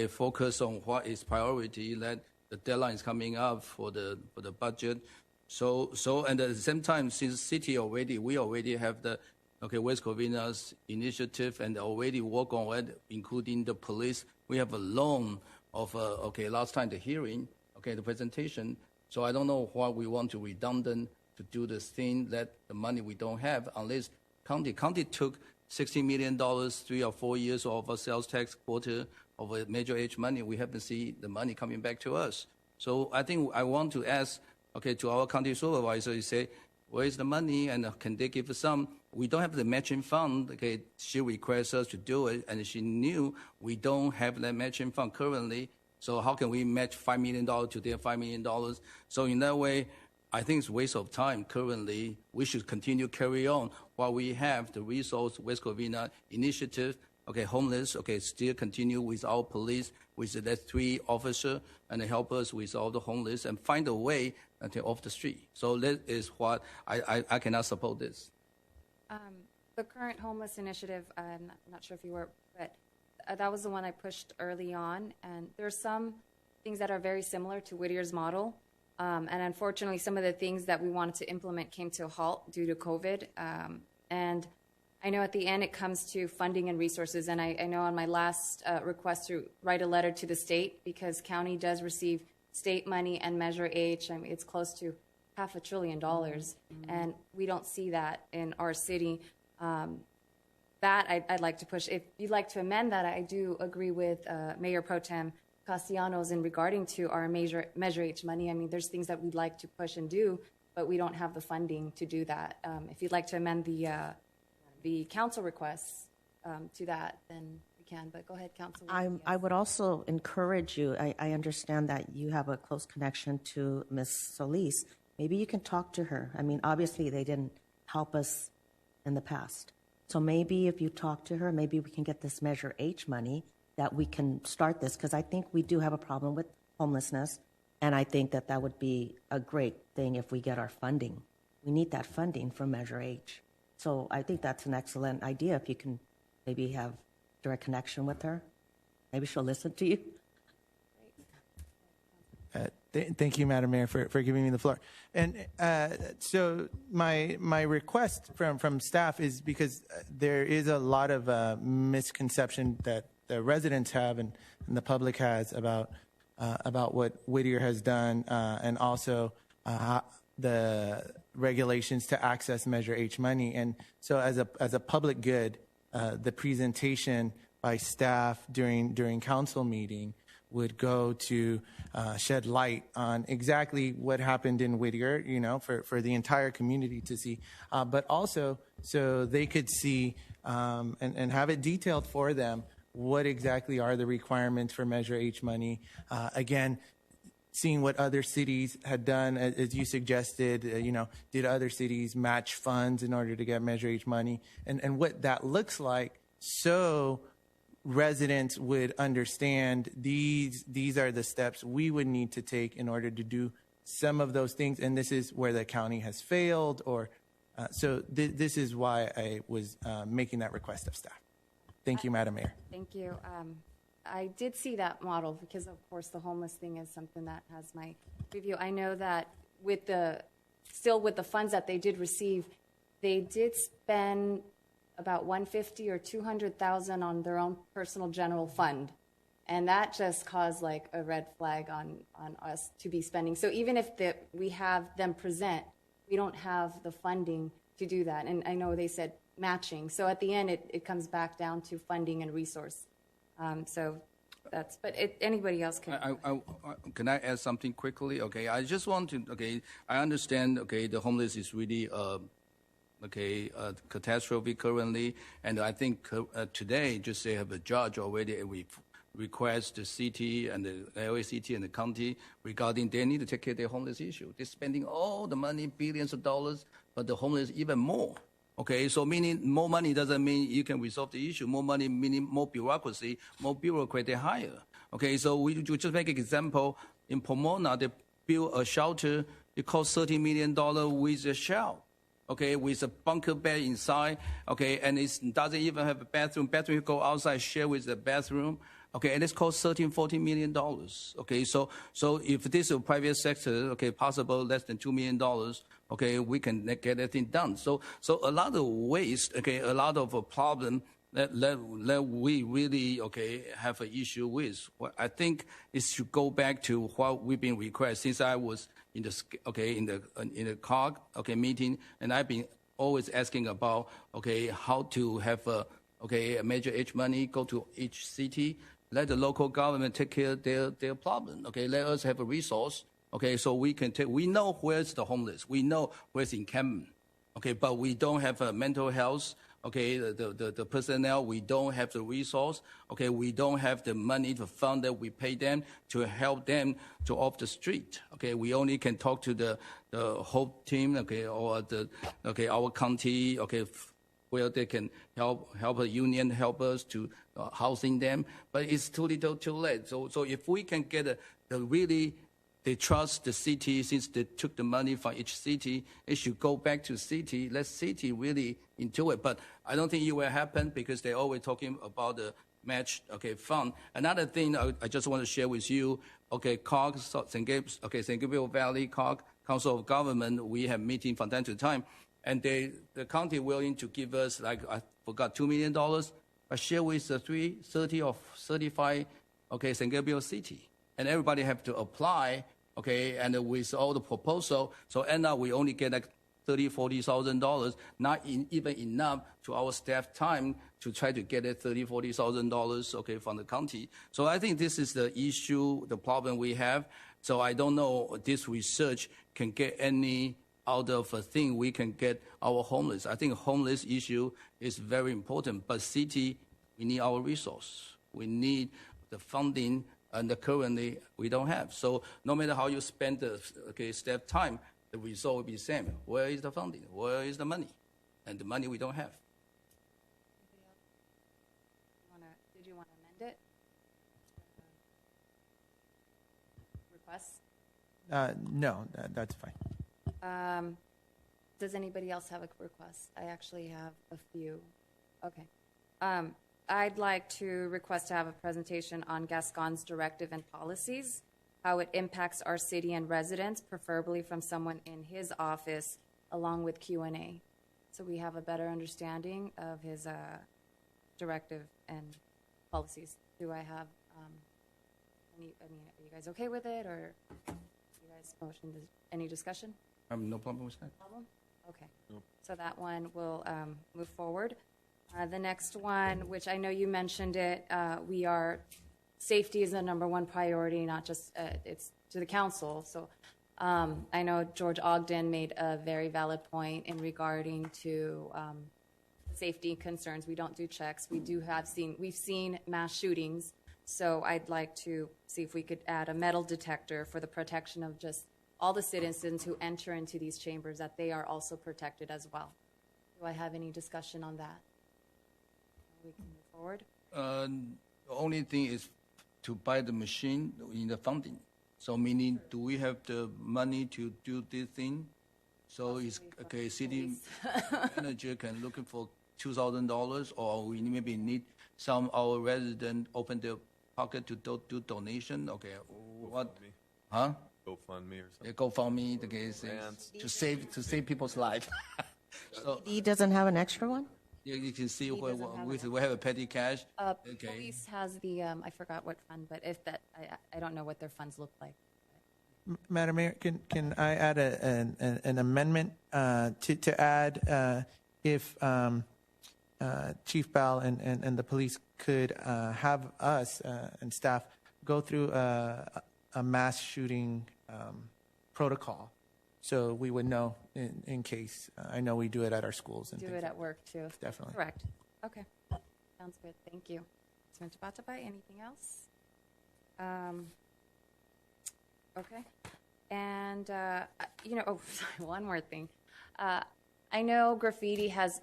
focus on what is priority. That the deadline is coming up for the budget. So and at the same time, since city we already have the West Covina's initiative and already work on it, including the police. We have a loan of last time the hearing, the presentation. So I don't know why we want to redundant to do this thing that the money we don't have unless county took $60 million 3 or 4 years of a sales tax quota of a major H money. We haven't seen the money coming back to us. So I think I want to ask, to our county supervisor, you say, where is the money and can they give us some? We don't have the matching fund. Okay, she requests us to do it, and she knew we don't have that matching fund currently. So how can we match $5 million to their $5 million? So in that way, I think it's a waste of time currently. We should continue carry on while we have the resource West Covina initiative. Homeless, still continue with our police, with the 3 officers, and help us with all the homeless and find a way until off the street. So that is what I cannot support this. The current homeless initiative, I'm not sure if you were, but that was the one I pushed early on. And there's some things that are very similar to Whittier's model. And unfortunately, some of the things that we wanted to implement came to a halt due to COVID. And I know at the end it comes to funding and resources. And I know on my last request to write a letter to the state, because county does receive state money and Measure H. I mean, it's close to $500 billion. And we don't see that in our city. That I'd like to push. If you'd like to amend that, I do agree with Mayor Pro Tem Castellanos in regarding to our Measure H money. I mean, there's things that we'd like to push and do, but we don't have the funding to do that. If you'd like to amend the council requests to that, then we can. But go ahead, Council. I would also encourage you. I understand that you have a close connection to Ms. Solis. Maybe you can talk to her. I mean, obviously they didn't help us in the past. So maybe if you talk to her, maybe we can get this Measure H money that we can start this, because I think we do have a problem with homelessness, and I think that would be a great thing if we get our funding. We need that funding from Measure H. So I think that's an excellent idea if you can maybe have direct connection with her. Maybe she'll listen to you. Thank you, Madam Mayor, for giving me the floor. And so my request from staff is because there is a lot of misconception that the residents have and the public has about what Whittier has done, and also the regulations to access Measure H money. And so as a public good, the presentation by staff during council meeting would go to shed light on exactly what happened in Whittier, for the entire community to see, but also so they could see and have it detailed for them what exactly are the requirements for Measure H money. Again, seeing what other cities had done, as you suggested, did other cities match funds in order to get Measure H money, and what that looks like, so residents would understand these are the steps we would need to take in order to do some of those things, and this is where the county has failed, or so this is why I was making that request of staff. Thank you, Madam Mayor. Thank you. I did see that model because, of course, the homeless thing is something that has my review. I know that with the funds that they did receive, they did spend about $150,000 or $200,000 on their own personal general fund, and that just caused like a red flag on us to be spending. So even if we have them present, we don't have the funding to do that. And I know they said matching. So at the end, it comes back down to funding and resource. Anybody else can. Can I add something quickly? Okay, I just want to. Okay, I understand. Okay, the homeless is really a catastrophe currently, and I think today just they have a judge already. We request the city and the LACT and the county regarding they need to take care of their homeless issue. They're spending all the money, billions of dollars, but the homeless even more. Okay, so meaning more money doesn't mean you can resolve the issue. More money meaning more bureaucracy, more bureaucrat they hire. Okay, so we just make an example. In Pomona, they built a shelter. It cost $30 million with a shell. Okay, with a bunker bed inside. Okay, and it doesn't even have a bathroom. Bathroom you go outside, share with the bathroom. Okay, and it's cost $13-14 million. Okay, so if this is a private sector, okay, possible less than $2 million. Okay, we can get everything done. So a lot of waste. Okay, a lot of a problem that we really have an issue with. Well, I think it should go back to what we've been requesting since I was in the COG meeting, and I've been always asking about how to have a major H money go to each city. Let the local government take care of their problem. Okay, let us have a resource. Okay, so we can take. We know where's the homeless. We know where's encampment. Okay, but we don't have a mental health. Okay, the personnel. We don't have the resource. Okay, we don't have the money to fund that we pay them to help them to off the street. Okay, we only can talk to the whole team. Okay, or our county. Okay, where they can help a union help us to housing them, but it's too little, too late. So if we can get they trust the city since they took the money from each city, it should go back to city. Let city really into it. But I don't think it will happen because they're always talking about the match fund. Another thing I just want to share with you. COG, St. Gabriel Valley COG Council of Government, we have meeting from time to time. And the county willing to give us, I forgot, $2 million, but share with the 30 or 35, St. Gabriel City. And everybody have to apply, and with all the proposal. So end up we only get like $30,000-40,000, not even enough to our staff time to try to get it $30,000-40,000, from the county. So I think this is the issue, the problem we have. So I don't know this research can get any out of a thing we can get our homeless. I think homeless issue is very important, but city, we need our resource. We need the funding, and currently we don't have. So no matter how you spend the staff time, the result will be the same. Where is the funding? Where is the money? And the money we don't have. Did you want to amend it? Request? No, that's fine. Does anybody else have a request? I actually have a few. Okay. I'd like to request to have a presentation on Gascon's directive and policies, how it impacts our city and residents, preferably from someone in his office, along with Q&A. So we have a better understanding of his directive and policies. Do I have are you guys okay with it, or you guys motion any discussion? No problem with that. Problem? Okay. Nope. So that one will move forward. The next one, which I know you mentioned it, safety is the number one priority, not just it's to the council. So I know George Ogden made a very valid point in regarding to safety concerns. We don't do checks. We've seen mass shootings. So I'd like to see if we could add a metal detector for the protection of just all the citizens who enter into these chambers, that they are also protected as well. Do I have any discussion on that? We can move forward. The only thing is to buy the machine in the funding. So meaning, do we have the money to do this thing? So it's okay. City manager can looking for $2,000, or we maybe need some our resident open their pocket to do donation. Okay, what? Huh? GoFundMe or something. Yeah, GoFundMe. Okay, to save people's life. So He doesn't have an extra one? you can see where we have a petty cash. Okay. Police has the, I forgot what fund, but if that, I don't know what their funds look like. Madam Mayor, can I add an amendment to add if Chief Bell and the police could have us and staff go through a mass shooting protocol, so we would know in case. I know we do it at our schools and Do things it at work too. Definitely. Correct. Okay. Sounds good. Thank you. Mr. Batabai, anything else? Okay. And, sorry, one more thing. I know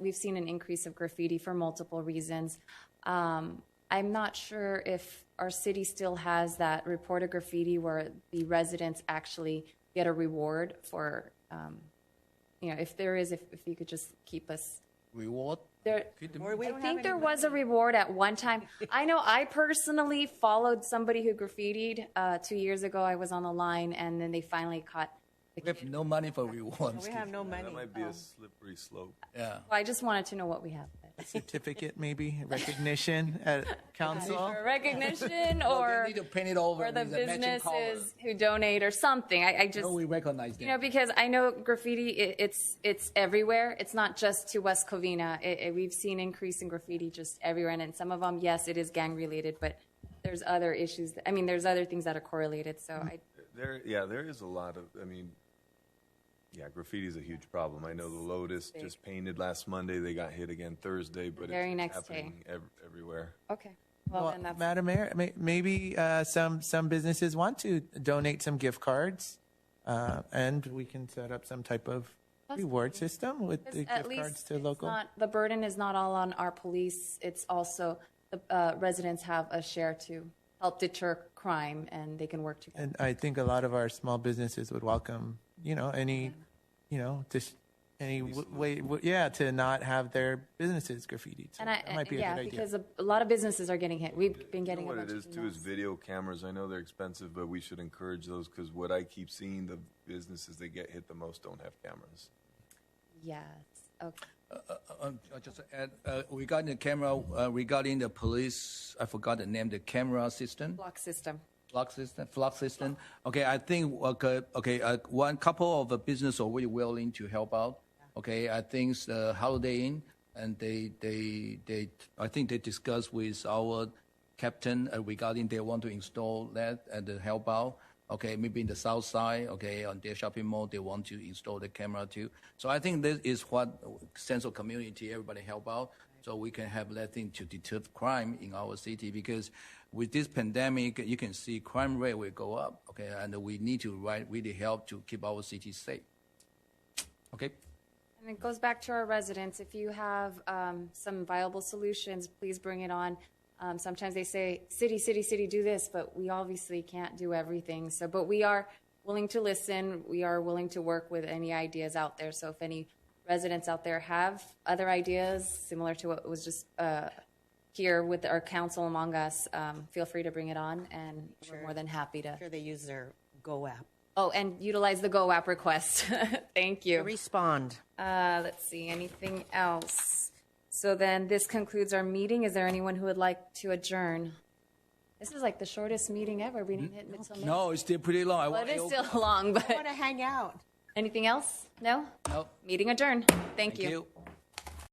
we've seen an increase of graffiti for multiple reasons. I'm not sure if our city still has that reported graffiti where the residents actually get a reward for, if there is, if you could just keep us. Reward? I think there was a reward at one time. I know I personally followed somebody who graffitied 2 years ago. I was on the line, and then they finally caught. We have no money for rewards. We have no money. That might be a slippery slope. Yeah. Well, I just wanted to know what we have. A certificate, maybe recognition at council. Or recognition, No, or they need to paint it over or the with a matching color. businesses who donate or something. I just No, we recognize them. because I know graffiti. It's everywhere. It's not just to West Covina. We've seen increase in graffiti just everywhere, and some of them, yes, it is gang related, but there's other issues. There's other things that are correlated. So there is a lot of. Graffiti is a huge problem. I know the Lotus just painted last Monday. They got hit again Thursday, but Very it's next happening everywhere. okay. Well, then that's Madam Mayor, maybe some businesses want to donate some gift cards, and we can set up some type of reward system with the at gift cards least to local. the burden is not all on our police. It's also the residents have a share to help deter crime, and they can work together. And I think a lot of our small businesses would welcome, any way, to not have their businesses graffitied. So that might be a good idea. Because a lot of businesses are getting hit. We've been getting what a it bunch is of too is emails. video cameras. I know they're expensive, but we should encourage those because what I keep seeing, the businesses that get hit the most don't have cameras. Yes. Okay. I just add regarding the camera, regarding the police, I forgot the name. The camera system. Block system. Flock system. Okay, I think one couple of the business are really willing to help out. Okay, I think the Holiday Inn, and I think they discussed with our captain regarding they want to install that and help out. Okay, maybe in the south side, okay, on their shopping mall, they want to install the camera too. So I think this is what sense of community, everybody help out, so we can have that thing to deter crime in our city. Because with this pandemic, you can see crime rate will go up, okay, and we need to really help to keep our city safe. Okay. And it goes back to our residents. If you have some viable solutions, please bring it on. Sometimes they say, city, do this, but we obviously can't do everything. So, but we are willing to listen. We are willing to work with any ideas out there. So if any residents out there have other ideas similar to what was just here with our council among us, feel free to bring it on, and we're more than happy to. I'm sure they use their Go app. Oh, and utilize the Go app request. Thank you. To respond. Let's see, anything else? So then this concludes our meeting. Is there anyone who would like to adjourn? This is like the shortest meeting ever. We didn't hit until No, it's still pretty long. Well, it is still long, but I want to hang out. anything else? No? Nope. Meeting adjourned. Thank you.